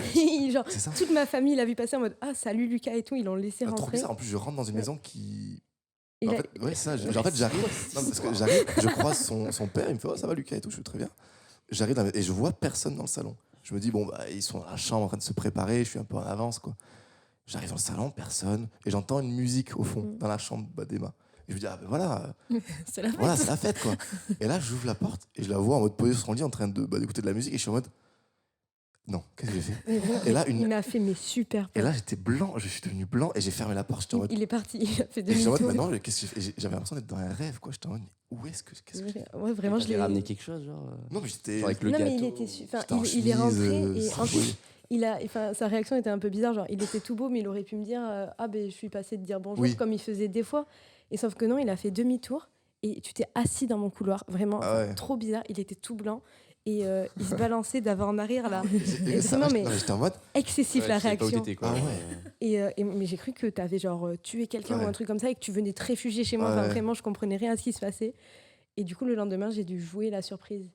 Genre, c'est ça. toute ma famille l'a vu passer en mode, ah, salut Lucas et tout. Ils l'ont laissé Trop rentrer. bizarre. En plus, je rentre dans une Ouais. maison qui. Et En là- fait, ouais, c'est ça. En fait, j'arrive. Non, parce que j'arrive, je croise son père. Il me fait, oh, ça va Lucas et tout. Je suis très bien. J'arrive et je vois personne dans le salon. Je me dis, bon, bah, ils sont dans la chambre en train de se préparer. Je suis un peu en avance, quoi. J'arrive dans le salon, personne. Et j'entends une musique au fond, dans la chambre d'Emma. Et je me dis, ah ben voilà, C'est la fête. voilà, c'est la fête, quoi. Et là, j'ouvre la porte et je la vois en mode posée sur son lit en train d'écouter de la musique. Et je suis en mode, non, qu'est-ce que j'ai fait? Mais vraiment, Et là, il m'a fait mes super Et peur. là, j'étais blanc, je suis devenu blanc et j'ai fermé la porte. J'étais en mode, Il est parti, il a fait et j'étais en mode, demi-tour. mais non, qu'est-ce que j'ai fait? J'avais l'impression d'être dans un rêve, quoi. J'étais en mode, mais où est-ce que. Qu'est-ce que j'ai fait? Ouais, vraiment, je l'ai ramené quelque chose, genre. Non, mais j'étais. Genre avec le Non, mais gâteau. il était enfin, j'étais en il est rentré chemise, et en plus, sa réaction était un peu bizarre. Genre, il était tout beau, mais il aurait pu me dire ah ben je suis passé de dire bonjour Oui. comme il faisait des fois. Et sauf que non, il a fait demi-tour et tu t'es assis dans mon couloir, vraiment Ah ouais. trop bizarre. Il était tout blanc et il se balançait d'avant en arrière là, Et ça, vraiment, mais- non, mais j'étais en mode, excessif la réaction. Ah ouais. Mais j'ai cru que tu avais genre tué quelqu'un Ouais. ou un truc comme ça et que tu venais te réfugier chez moi. Ouais, Enfin, ouais. vraiment, je comprenais rien à ce qui se passait. Et du coup, le lendemain, j'ai dû jouer la surprise.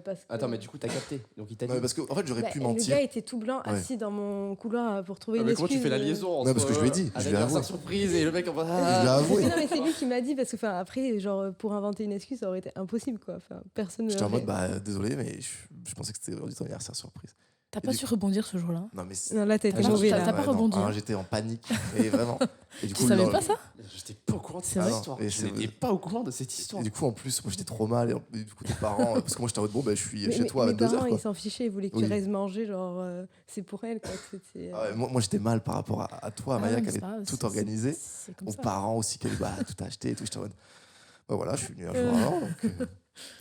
Parce que... Attends, mais du coup, t'as capté. Donc, il t'a Non, dit. mais parce qu'en fait, j'aurais Bah, pu le mentir. gars était tout blanc, Ouais. assis dans mon couloir pour trouver Ah, une mais excuse. comment tu fais la liaison entre, Non, parce que je lui ai dit, un je l'ai anniversaire avoué. surprise et le mec en Je l'ai avoué. Non, mais c'est lui qui m'a dit, parce que après, genre, pour inventer une excuse, ça aurait été impossible, quoi. Enfin, personne ne J'étais en mode, l'aurait- bah désolé, mais je pensais que c'était aujourd'hui ton anniversaire surprise. T'as Et pas du su rebondir ce jour-là. Non, mais Non, là, t'as été T'as mauvais, pas- là. t'as pas rebondi, Alors, hein. j'étais en panique, et vraiment. Et du Tu coup, savais le- pas ça? J'étais pas au courant de C'est cette vrai histoire. Et Je c'est- n'étais pas au courant de cette histoire. Et du coup, en plus, moi j'étais trop mal. Et du coup, tes parents, parce que moi j'étais en mode, bon, bah, je suis Mais- chez mais toi à mes 22h. parents, Quoi. ils s'en fichaient, ils voulaient que Oui. tu restes manger, genre, c'est pour elle, quoi. C'était, Ah ouais, moi j'étais mal par rapport à toi, Ah, Maya, mais qui c'est avait pas grave, tout c'est- organisé. C'est comme Aux ça. parents aussi, qui avaient tout acheté et tout. J'étais en mode, bah voilà, je suis venu un jour avant. Donc,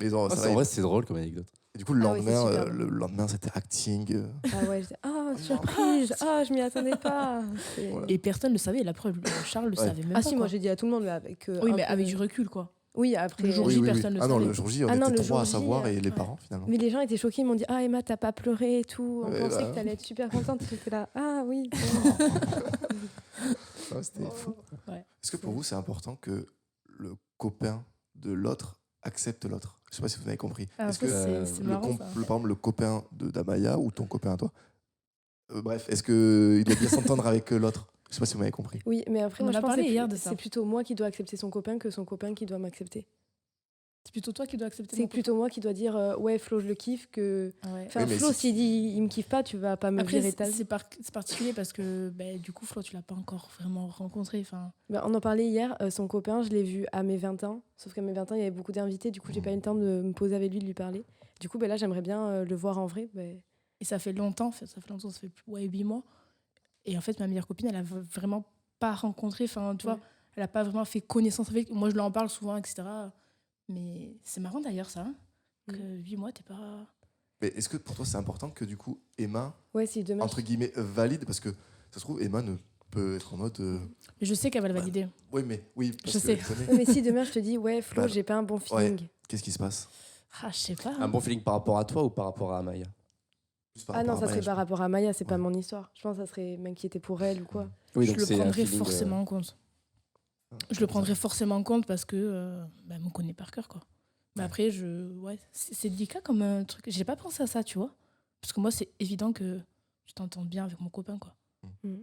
mais non, ça Ah, va. en vrai, c'est drôle comme anecdote. Et du coup, le Ah oui, c'est lendemain, super le lendemain, c'était acting. Ah ouais, j'étais, ah, surprise, ah, je m'y attendais pas. C'est- Voilà. Et personne ne savait. La preuve, Charles le Ouais. savait même Ah pas. si, quoi. moi j'ai dit à tout le monde, mais avec. Oui, un mais peu- avec du recul, quoi. Oui, après. Le jour J, personne ne Ah non, savait. le jour J, on Ah non, était le trois à jour J, savoir et les ouais. parents finalement. Mais les gens étaient choqués, ils m'ont dit ah Emma t'as pas pleuré et tout, on Ouais, pensait bah. que t'allais être super contente. J'étais là ah oui. Ah, c'était fou. Ouais. Est-ce que pour vous, c'est important que le copain de l'autre accepte l'autre? Je sais pas si vous m'avez compris. Ah, Est-ce ça, que c'est marrant, ça. par exemple, le copain d'Amaya ou ton copain à toi, bref, est-ce qu'il doit bien s'entendre avec l'autre? Je sais pas si vous m'avez compris. Oui, mais après On moi en a je pense parlé que c'est hier de ça. c'est plutôt moi qui dois accepter son copain que son copain qui doit m'accepter. C'est plutôt toi qui dois accepter. C'est mon plutôt moi qui dois dire ouais Flo je le kiffe que. copain. Ouais. Enfin Oui, mais Flo si s'il dit il me kiffe pas tu vas pas me Après, virer ta vie. c'est particulier parce que du coup, Flo, tu l'as pas encore vraiment rencontré. Enfin, Ben, on en parlait hier, son copain je l'ai vu à mes 20 ans, sauf qu'à mes 20 ans il y avait beaucoup d'invités, du coup j'ai pas eu le temps de me poser avec lui de lui parler. Du coup ben, là j'aimerais bien le voir en vrai. Ben, et ça fait longtemps, ça fait 8 mois. Et en fait, ma meilleure copine, elle a vraiment pas rencontré. Enfin, tu vois, Ouais. elle a pas vraiment fait connaissance avec. Moi, je lui en parle souvent, etc. Mais c'est marrant d'ailleurs, ça. Hein, que 8 mois, t'es pas. Mais est-ce que pour toi, c'est important que du coup, Emma, ouais si demain. entre guillemets, valide? Parce que ça se trouve, Emma ne peut être en mode. Mais je sais qu'elle va le valider. Oui, mais oui, parce Je que sais. je connais. Ouais, mais si demain je te dis ouais Flo Bah, j'ai pas un bon feeling. Qu'est-ce qui se passe? Ah, je sais pas. Un bon feeling par rapport à toi ou par rapport à Amaya? Juste par Ah non, rapport à ça Maya, serait par rapport à Maya, c'est pas Ouais. mon histoire. Je pense que ça serait m'inquiéter pour elle ou quoi. Oui, Je donc le c'est un prendrais feeling, forcément en compte. Je le prendrais forcément en compte parce que elle me connaît par cœur, quoi. Mais Ouais. après, c'est délicat comme un truc. J'ai pas pensé à ça, tu vois. Parce que moi, c'est évident que je t'entends bien avec mon copain, quoi. Mm.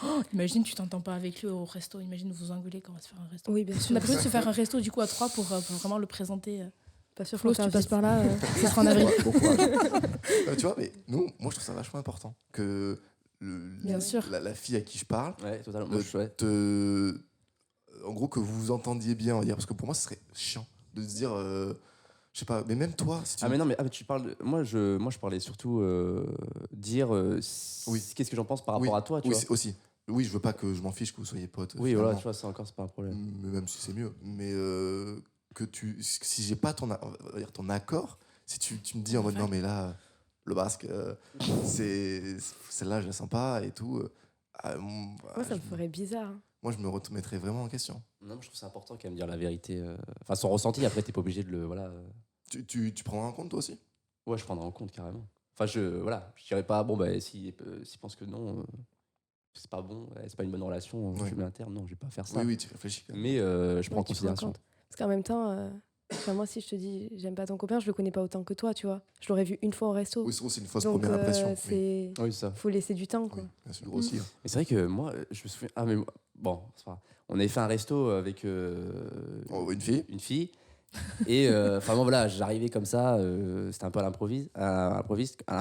Oh, imagine, tu t'entends pas avec lui au resto. Imagine, vous engueuler quand on va se faire un resto. Oui, bien On sûr. a prévu de se faire un resto, du coup, à 3 pour vraiment le présenter. Pas sûr Flo, qu'on si tu t'invite. passes par là, ce sera en avril. Bon courage. Tu vois, mais moi je trouve ça vachement important que Bien sûr. la fille à qui je parle, Ouais, totalement. Moi, ouais. en gros, que vous vous entendiez bien, on va dire, parce que pour moi, ce serait chiant de se dire, je sais pas, mais même toi, si tu Ah mais non, mais tu parles. Moi, je parlais surtout dire Oui. qu'est-ce que j'en pense par oui, rapport à toi, tu oui, vois. c'est aussi. Oui, je veux pas que je m'en fiche que vous soyez potes. Oui, finalement. voilà, tu vois, ça encore, c'est pas un problème. Mais même si c'est mieux. Mais si j'ai pas on va dire ton accord, si tu me dis en mode non, mais là, le basque, celle-là, je la sens pas et tout. Moi, ça me ferait bizarre. Hein. Moi, je me remettrais vraiment en question. Non, mais je trouve que c'est important quand même de dire la vérité. Enfin, son ressenti, après, t'es pas obligé de le. Voilà. Tu prendras en compte toi aussi? Ouais, je prendrai en compte carrément. Enfin, je dirais pas, bon, bah, s'il pense que non, c'est pas bon, c'est pas une bonne relation, Ouais. je mets un terme, non, je vais pas faire ça. Oui, tu réfléchis quand même. Mais je prends en Ouais, tu prends en considération. compte. Parce qu'en même temps, moi, si je te dis j'aime pas ton copain, je le connais pas autant que toi, tu vois. Je l'aurais vu une fois au resto. Oui, c'est une fausse Donc, première impression. Oui. c'est... Oui, c'est ça. faut laisser du temps, quoi. Oui, bien sûr, aussi. Mais c'est vrai que moi, je me souviens. Ah, mais bon, c'est pas grave. On avait fait un resto avec Oh, une fille. une fille. Et enfin, bon, voilà, j'arrivais comme ça, c'était un peu à l'improviste. À l'improviste. À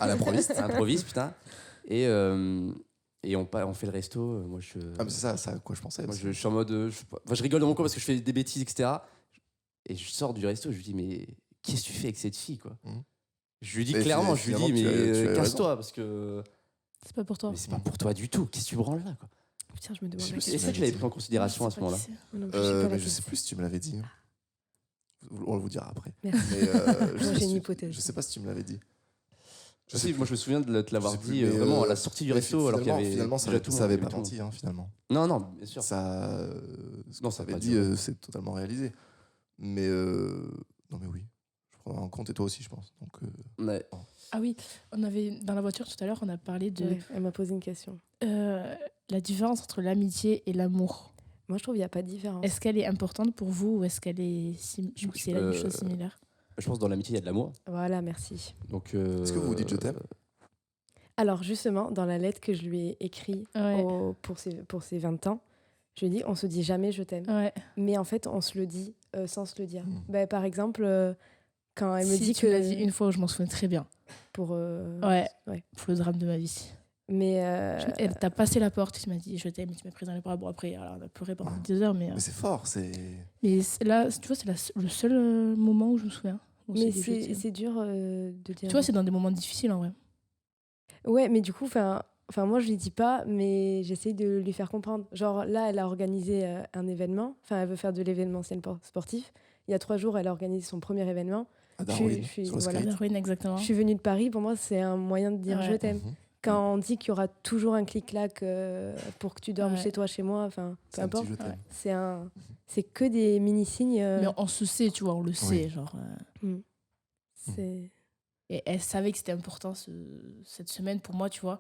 l'improviste. À l'improviste, putain. Et on fait le resto. Moi, Ah, mais c'est ça à quoi je pensais. moi, aussi. je suis en mode. Je rigole dans mon coin parce que je fais des bêtises, etc. Et je sors du resto, je lui dis, mais qu'est-ce que tu fais avec cette fille, quoi? Mhm. Je lui dis Mais clairement, je lui dis, finalement, tu as mais raison. casse-toi, parce que. C'est pas pour toi. Mais c'est pas pour toi du tout. Qu'est-ce que tu branles là, quoi? Putain, je me demande. Je sais la plus si Et question. ça, tu l'avais pris en considération à ce moment-là. Non, plus, j'ai pas la Mais je question. sais plus si tu me l'avais dit. On vous dira après. Merci. Mais, je sais Moi, pas j'ai si une tu- hypothèse. Je sais pas si tu me l'avais dit. Je sais, moi je me souviens de te l'avoir Je sais plus, dit mais, vraiment à la sortie du mais resto alors qu'il y avait finalement, déjà tout le ça monde, avait il y pas tout le monde. menti, hein, finalement. Non, non, bien sûr. Ce Non, qu'on ça a avait pas dit, duré. c'est totalement réalisé. Mais non, mais oui, je prends en compte et toi aussi, je pense. Donc, Ouais. Ah oui, on avait dans la voiture tout à l'heure, on a parlé de Ouais, elle m'a posé une question. la différence entre l'amitié et l'amour. Moi, je trouve qu'il n'y a pas de différence. Est-ce qu'elle est importante pour vous ou est-ce qu'elle est ou c'est une chose similaire? Je pense que dans l'amitié il y a de l'amour. Voilà, merci. Donc. est-ce que vous vous dites je t'aime? Alors, justement, dans la lettre que je lui ai écrite Ouais. pour ses 20 ans, je lui ai dit on se dit jamais je t'aime. Ouais. Mais en fait, on se le dit sans se le dire. Mm. Bah, par exemple, quand elle me Si dit tu que. me l'as dit une fois, je m'en souviens très bien. Pour, Ouais. ouais. Pour le drame de ma vie. Mais. Elle t'a passé la porte, tu m'as dit je t'aime, tu m'as pris dans les bras. Bon, après, alors, on a pleuré pendant 2 heures, mais Mais c'est fort, c'est. là, tu vois, c'est le seul moment où je me souviens. où mais dit je t'aime. c'est dur de dire. Tu vois, c'est dans des moments difficiles en vrai. Ouais, mais du coup, moi, je lui dis pas, mais j'essaye de lui faire comprendre. Genre, là, elle a organisé un événement. Enfin, elle veut faire de l'événementiel sportif. Il y a 3 jours, elle a organisé son premier événement. À Darwin, je suis- sur le voilà. skate. Darwin, exactement. Je suis venue de Paris. Pour moi, c'est un moyen de dire Ouais. je t'aime. Mhm. Quand on dit qu'il y aura toujours un clic-clac pour que tu dormes Ouais. chez toi, chez moi, enfin, peu C'est un petit importe. je t'aime. C'est que des mini-signes. Mais on se sait, tu vois, on le sait. Genre, C'est... Et elle savait que c'était important cette semaine pour moi, tu vois.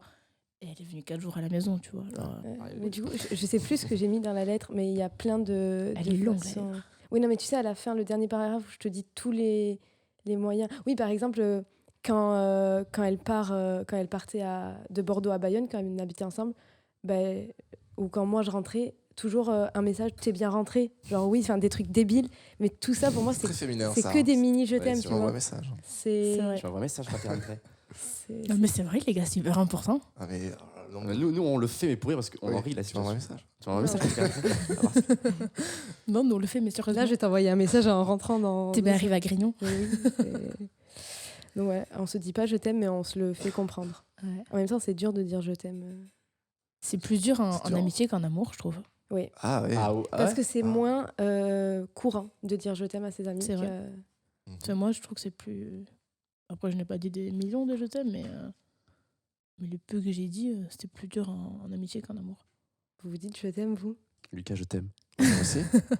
Et elle est venue 4 jours à la maison, tu vois. Genre, Mais du coup, je sais plus ce que j'ai mis dans la lettre, mais il y a plein de. Elle de est longue, la façons- Oui, non, mais tu sais, à la fin, le dernier paragraphe où je te dis tous les moyens. Oui, par exemple, quand elle partait de Bordeaux à Bayonne, quand elle habitait ensemble, ou quand moi je rentrais, toujours un message, t'es bien rentré. Genre, oui, enfin, des trucs débiles. Mais tout ça, pour moi, C'est c'est très féminin, c'est ça. que des mini je Ouais, t'aime, c'est tu Tu m'envoies un vois. message. C'est. C'est vrai. Tu vas vraiment ça, je t'ai rentré. c'est- Non, mais c'est vrai, les gars, c'est hyper important. Ah, mais. non, Nous, on le fait, mais pour rire parce qu'on oui, en rit la tu m'envoies un situation. message. Tu m'envoies un message, je t'ai rentré. Non, nous, on le fait, mais Là, sérieusement. je vais t'envoyer un message en rentrant dans. T'es bien arrivé à Grignon. Oui, donc ouais, on se dit pas je t'aime, mais on se le fait comprendre. Ouais. En même temps, c'est dur de dire je t'aime. C'est plus dur en C'est dur. amitié qu'en amour, je trouve. Oui. Ah, ouais. Parce que c'est Ah. moins courant de dire je t'aime à ses amis. C'est vrai. Mhm. Enfin, moi, je trouve que c'est plus. Après, je n'ai pas dit des millions de je t'aime, mais le peu que j'ai dit, c'était plus dur en amitié qu'en amour. Vous vous dites je t'aime, vous? Lucas, je t'aime. Moi aussi.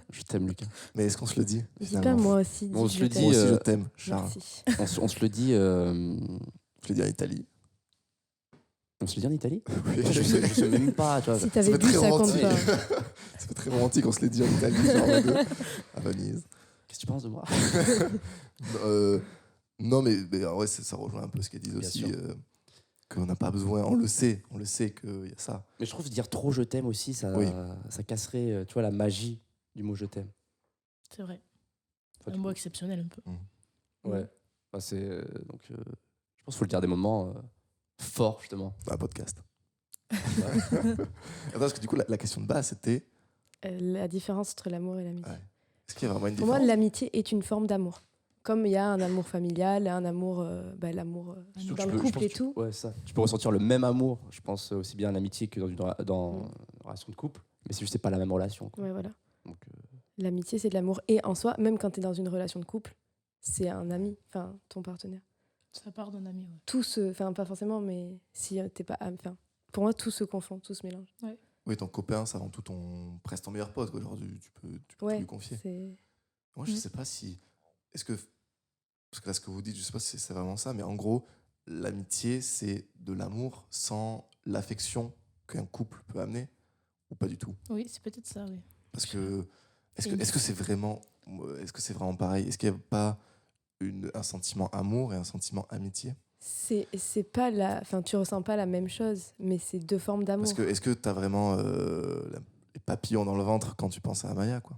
Je t'aime, Lucas. Mais est-ce qu'on se le dit Dis pas finalement moi aussi. On dis se je le t'aime. dit, Moi aussi, je t'aime, Charles. Merci. On se le dit. Je le dis en Italie. On se le dit en Italie. Oui. Je sais même pas, tu vois. Si Ça t'avais fait bu, très ça compte romantique. pas. Ça fait très romantique, on se l'est dit en Italie, genre en mode, à Venise. Qu'est-ce que tu penses de moi? Non, mais en vrai, ça rejoint un peu ce qu'elles disent Bien aussi. sûr. Qu'on n'a pas besoin, on le sait qu'il y a ça. Mais je trouve dire trop je t'aime aussi, ça, Oui. ça casserait, tu vois, la magie du mot je t'aime. C'est vrai. Enfin, Un du mot coup, exceptionnel un peu. ouais. Bah, donc, je pense qu'il faut le dire des moments forts, justement. Un podcast. Attends, parce que du coup, la question de base, c'était La différence entre l'amour et l'amitié. Ouais. est-ce qu'il y a vraiment une Pour moi, différence? l'amitié est une forme d'amour. Comme il y a un amour familial, un amour, l'amour Surtout que dans tu le peux- je couple pense et que tu- tout. Ouais, ça. Tu peux ressentir le même amour, je pense, aussi bien en amitié que dans Mm. une relation de couple. Mais c'est juste c'est pas la même relation, quoi. Ouais, voilà. Donc, L'amitié, c'est de l'amour. Et en soi, même quand tu es dans une relation de couple, c'est un ami, enfin, ton partenaire. Ça part d'un ami, ouais. Tout se... Enfin, pas forcément, mais si t'es pas... Enfin, pour moi, tout se confond, tout se mélange. Oui, ton copain, c'est avant tout presque ton meilleur pote, quoi. Genre, tu peux tout Ouais, lui confier. c'est... Moi, je sais pas si. Est-ce que. Parce que là, ce que vous dites, je sais pas si c'est vraiment ça, mais en gros, l'amitié, c'est de l'amour sans l'affection qu'un couple peut amener, ou pas du tout? Oui, c'est peut-être ça, oui. Parce que. C'est Est-ce que c'est vraiment. Est-ce que c'est vraiment pareil? Est-ce qu'il n'y a pas un sentiment amour et un sentiment amitié? C'est pas la... Enfin, tu ressens pas la même chose, mais c'est deux formes d'amour. Parce que est-ce que tu as vraiment les papillons dans le ventre quand tu penses à Amaya, quoi?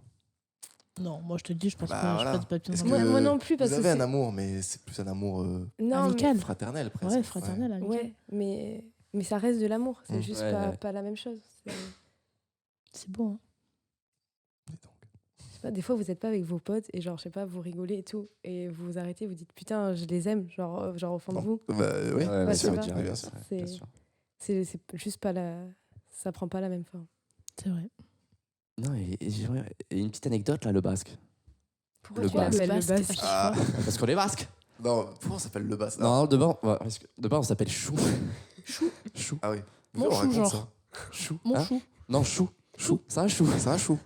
Non, moi je te dis, je pense Bah, pas, voilà. je pas de papillons Est-ce dans que le Moi non plus, parce vous que avez un c'est- amour, mais c'est plus un amour Non, amical. fraternel, presque. Ouais, fraternel, amical. Ouais, mais ça reste de l'amour. C'est juste Ouais, pas, ouais. pas la même chose. C'est- C'est beau, hein. Et donc, je sais pas, des fois, vous êtes pas avec vos potes et genre, je sais pas, vous rigolez et tout. Et vous vous arrêtez, vous dites putain, je les aime, genre au fond de non. vous. Oui, Ouais, Ouais, bien c'est sûr, ça. bien Bien sûr, sûr. bien C'est- sûr. C'est juste pas la. Ça prend pas la même forme. C'est vrai. Non, et une petite anecdote, là, le basque. Pourquoi Le tu l'appelles basque, le à basque chaque Ah. fois. Parce qu'on est basque. Non, pourquoi on s'appelle le basse? Non, de bas, on s'appelle Chou. Chou. Chou. Ah oui. Mon On chou, raconte genre. ça. Chou. Mon Hein chou. Non, Chou. Chou. C'est un chou. C'est un chou.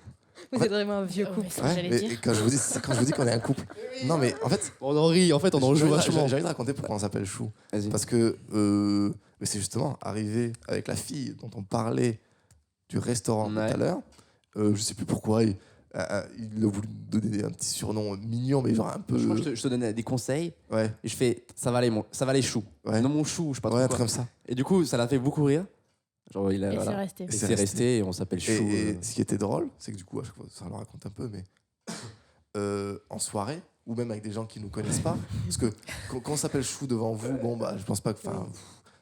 Vous êtes vraiment un vieux Ah couple. ouais, ça, Ouais, j'allais mais dire. quand je vous dis qu'on est un couple. Non, mais en fait, On en rit, en fait, on en joue vachement. j'ai envie de raconter pourquoi on s'appelle chou. Vas-y. Parce que mais c'est justement arrivé avec la fille dont on parlait du restaurant tout Ouais. à l'heure. Je sais plus pourquoi. Il a voulu me donner un petit surnom mignon, mais genre un peu. Je crois que je te donnais des conseils Ouais, et je fais ça va les choux. ouais. Non, mon chou, je sais pas Ouais, trop un quoi. truc comme ça. Et du coup, ça l'a fait beaucoup rire. Genre, il a, Et voilà. c'est resté. Et c'est c'est resté. resté et on s'appelle Chou. Et ce qui était drôle, c'est que du coup, à chaque fois, ça le raconte un peu, mais en soirée, ou même avec des gens qui nous connaissent pas, parce que quand on s'appelle chou devant vous, bon, bah, je pense pas que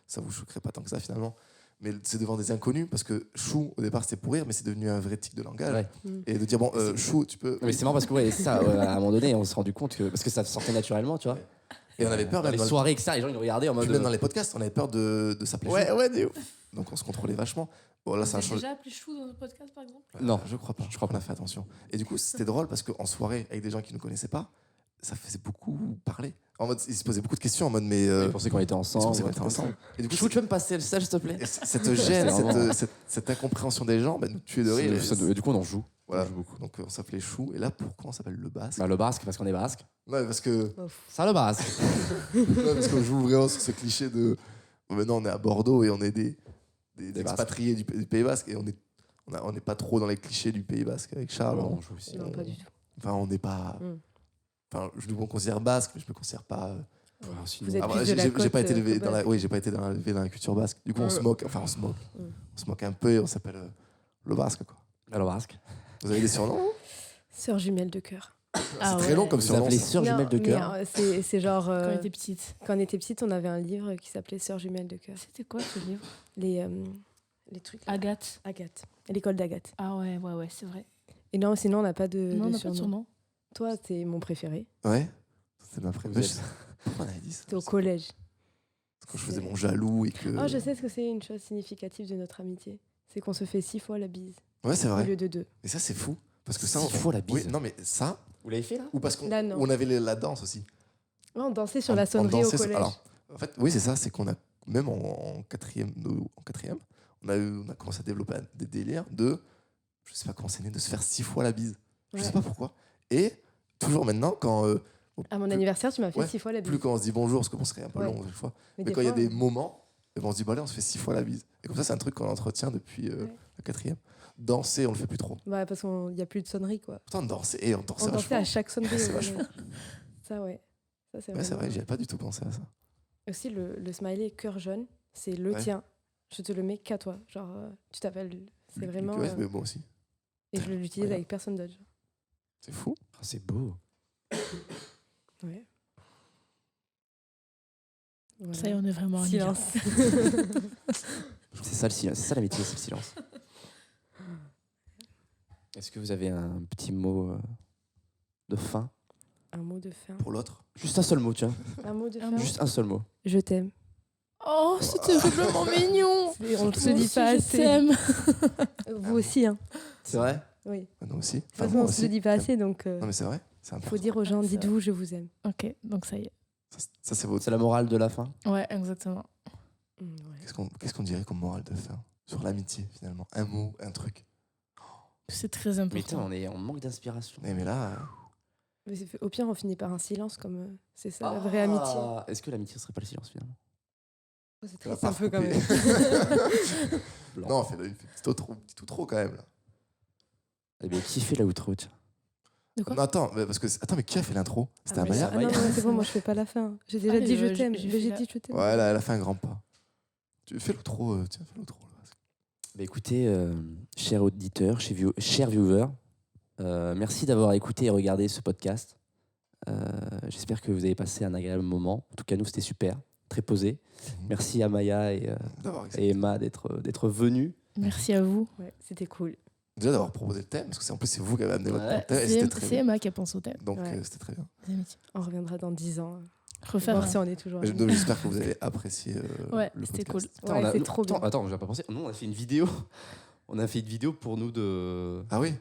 ça vous choquerait pas tant que ça finalement, mais c'est devant des inconnus, parce que chou, au départ, c'était pour rire, mais c'est devenu un vrai tic de langage. Ouais. Et de dire, bon, chou, tu peux. Non, mais c'est marrant parce que ouais, ça, à un moment donné, on s'est rendu compte que parce que ça sortait naturellement, tu vois. Et on avait peur, dans même les dans le- soirées, etc. Les gens ils nous regardaient en mode. puis même dans les podcasts, on avait peur de s'appeler chou. Ouais, de ouf. Donc on se contrôlait vachement. Bon, là, ça a changé. appelé chou dans notre podcast, par exemple? Non. Je crois pas. Je crois qu'on a fait attention. Et du coup, c'était drôle parce qu'en soirée, avec des gens qui ne nous connaissaient pas, ça faisait beaucoup parler. En mode, ils se posaient beaucoup de questions en mode, mais. Ils pensaient qu'on était ils ensemble. pensaient qu'on était ensemble. Et du coup, Chou, tu peux me passer le sel, s'il te plaît? cette gêne, C'est vraiment- cette incompréhension des gens, bah, nous tuait de rire. Du coup, on en joue. Voilà. On joue beaucoup. Donc on s'appelait Chou. Et là, pourquoi on s'appelle le basque? Bah, le basque, parce qu'on est basque. Ouais, parce que Ça, le basque. ouais, parce qu'on joue vraiment sur ce cliché de. Maintenant, on est à Bordeaux et on est des Basques. expatriés du Pays Basque et on n'est pas trop dans les clichés du Pays Basque avec Charles. On joue aussi. Non, pas du tout. Enfin, on n'est pas. Mm. Enfin, je me considère basque, mais je me considère pas. Vous êtes Ah, plus de j'ai la j'ai côte, pas été élevé dans la. basque. Oui, j'ai pas été élevé dans la culture basque. Du coup, on se moque. Enfin, on se moque. Mm. On se moque un peu et on s'appelle le basque, quoi. Le basque. Vous avez des surnoms? Sœur jumelle de cœur. Ah C'est très long comme Vous surnom. appelez ça. sœur Non, jumelle de mais, cœur. c'est genre. Quand on était petite. Quand on était petite, on avait un livre qui s'appelait Sœur jumelle de cœur. C'était quoi ce livre? Les trucs. là. Agathe. Agathe. L'école d'Agathe. Ah ouais, c'est vrai. Et non, sinon, on n'a pas de, Non, on de n'a pas de surnom. Toi, c'est mon préféré. Ouais. C'est ma Vous préférée. êtes- Pourquoi on avait dit ça? C'était au collège. Parce que je faisais mon jaloux et que. Oh, je sais ce que c'est une chose significative de notre amitié. C'est qu'on se fait 6 fois la bise Ouais, c'est au vrai. lieu de 2. Et ça, c'est fou. Parce que ça, 6 fois la bise. Oui, non, mais ça. Vous l'avez fait là? Ou parce qu'on Là, non. on avait la danse aussi. Ouais, on dansait sur On- la on sonnerie au dansait sur- collège. alors, en fait, oui, c'est ça. C'est qu'on a, même en quatrième, on a commencé à développer des délires de. Je sais pas comment c'est né, de se faire 6 fois la bise. Je Ouais. sais pas pourquoi. Et toujours maintenant, quand. À mon plus- anniversaire, tu m'as fait ouais, 6 fois la bise. Plus quand on se dit bonjour, parce que bon, ce serait un peu Ouais. long des fois. Mais des quand il y a fois, des moments, et ben on se dit, bah allez, on se fait 6 fois la bise. Et comme ça, c'est un truc qu'on entretient depuis Ouais. la quatrième. Danser, on le fait plus trop. Bah, parce qu'il n'y a plus de sonnerie, quoi. Pourtant, on dansait, et on dansait On dansait vachement. à chaque sonnerie. C'est au vachement. collège. Ça, ouais. Ça, c'est Ouais, c'est vraiment- vrai, j'y avais pas du tout pensé à ça. Aussi, le smiley cœur jaune, c'est le Ouais. tien. Je te le mets qu'à toi. Genre, tu t'appelles. C'est vraiment. Ouais, mais moi aussi. Et je l'utilise Ouais. avec personne d'autre. C'est fou. Ah, c'est beau. Ouais. Voilà. Ça y est, on est vraiment en Silence. C'est ça le silence, c'est ça l'amitié, c'est le silence. Est-ce que vous avez un petit mot de fin? Un mot de fin. Pour l'autre. Juste un seul mot, tiens. Un mot de Un fin. mot. Juste un seul mot. Je t'aime. Oh, c'est terriblement mignon. On ne se Moi dit aussi, pas je assez. t'aime. Vous aussi, hein. C'est vrai? Oui. Ah, nous aussi. De toute Enfin, façon, moi on ne se aussi. dit pas assez, donc Non, mais c'est vrai. C'est il important. faut dire aux gens, Ah, ça dites-vous, je vous aime. Ok, donc ça y est. Ça, c'est votre. C'est la morale de la fin. Ouais, exactement. Ouais. Qu'est-ce qu'on dirait comme morale de fin sur l'amitié, finalement? Un mot, un truc. C'est très Mais putain, important. on manque d'inspiration. Mais là, Mais au pire, on finit par un silence, comme c'est ça la vraie amitié. Ah, est-ce que l'amitié serait pas le silence finalement? Oh, c'est tu vas triste pas un peu quand recouper. même. Blanc. Non, fais-le une petite outro quand même. Là. Eh bien, qui fait la outro, tiens? De quoi? Non, attends, mais qui a fait l'intro? C'était Ah, mais Amaya? ah, non, non, c'est bon, moi je fais pas la fin. J'ai déjà Ah, dit je j'ai- t'aime. j'ai Mais fait J'ai la- dit je t'aime. Ouais, elle a fait un grand pas. Tu fais l'outro, tiens, fais l'outro. là. Bah, écoutez, chers auditeurs, chers viewers, merci d'avoir écouté et regardé ce podcast. J'espère que vous avez passé un agréable moment. En tout cas, nous, c'était super, très posé. Merci à Maya D'avoir et accepté. Emma d'être venus. Merci à vous. Ouais, c'était cool. Déjà d'avoir proposé le thème, parce que en plus c'est vous qui avez amené votre Ouais. thème. Et c'était très C'est bien. Emma qui a pensé au thème. Donc Ouais. c'était très bien. Les amitiés. On reviendra dans 10 ans. Refaire Voir un- si on est toujours Mais amis. donc, j'espère que vous avez apprécié Ouais, le c'était podcast. cool. Ouais, c'est nous- trop bien. Attends, j'ai pas pensé. Nous, on a fait une vidéo. On a fait une vidéo pour nous de Ah oui,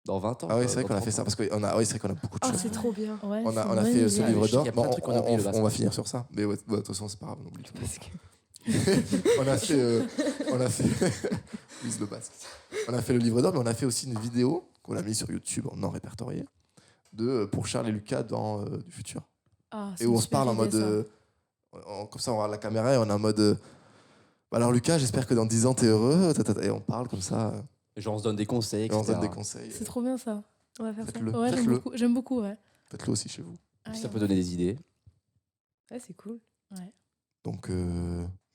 dans 20 ans. ah oui, quoi, c'est vrai dans qu'on a fait 30 ça ans. parce qu'on a, oui, c'est vrai qu'on a beaucoup de Oh, choses. c'est trop bien. Ouais, On c'est a une fait bonne ce idée. livre Je sais qu'il d'or. y a plein de Bon, trucs qu'on a oublié, le on bassin. va finir sur ça. Mais ouais, de toute façon, c'est pas grave, on oublie tout. Parce que- on a fait Louise Le Basque. On a fait le livre d'or, mais on a fait aussi une vidéo qu'on a mis sur YouTube en non répertorié de pour Charles et Lucas dans du futur. Ah, c'est Et où une on se parle en super mode idée, comme ça on regarde la caméra et on est en mode bah alors Lucas, j'espère que dans 10 ans t'es heureux et on parle comme ça Et genre, on se donne des conseils, et on se donne etc. des conseils. ça. C'est trop bien ça. On va faire ça. Faites-le. Ouais, Faites-le. j'aime beaucoup, ouais. Faites-le aussi chez vous. Ah, Ça ouais. peut donner des idées. Ouais, c'est cool. Donc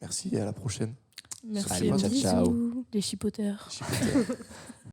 merci et à la prochaine. Merci Allez, à ciao, vous, ciao. Bisous. les chipoteurs. Chipotle.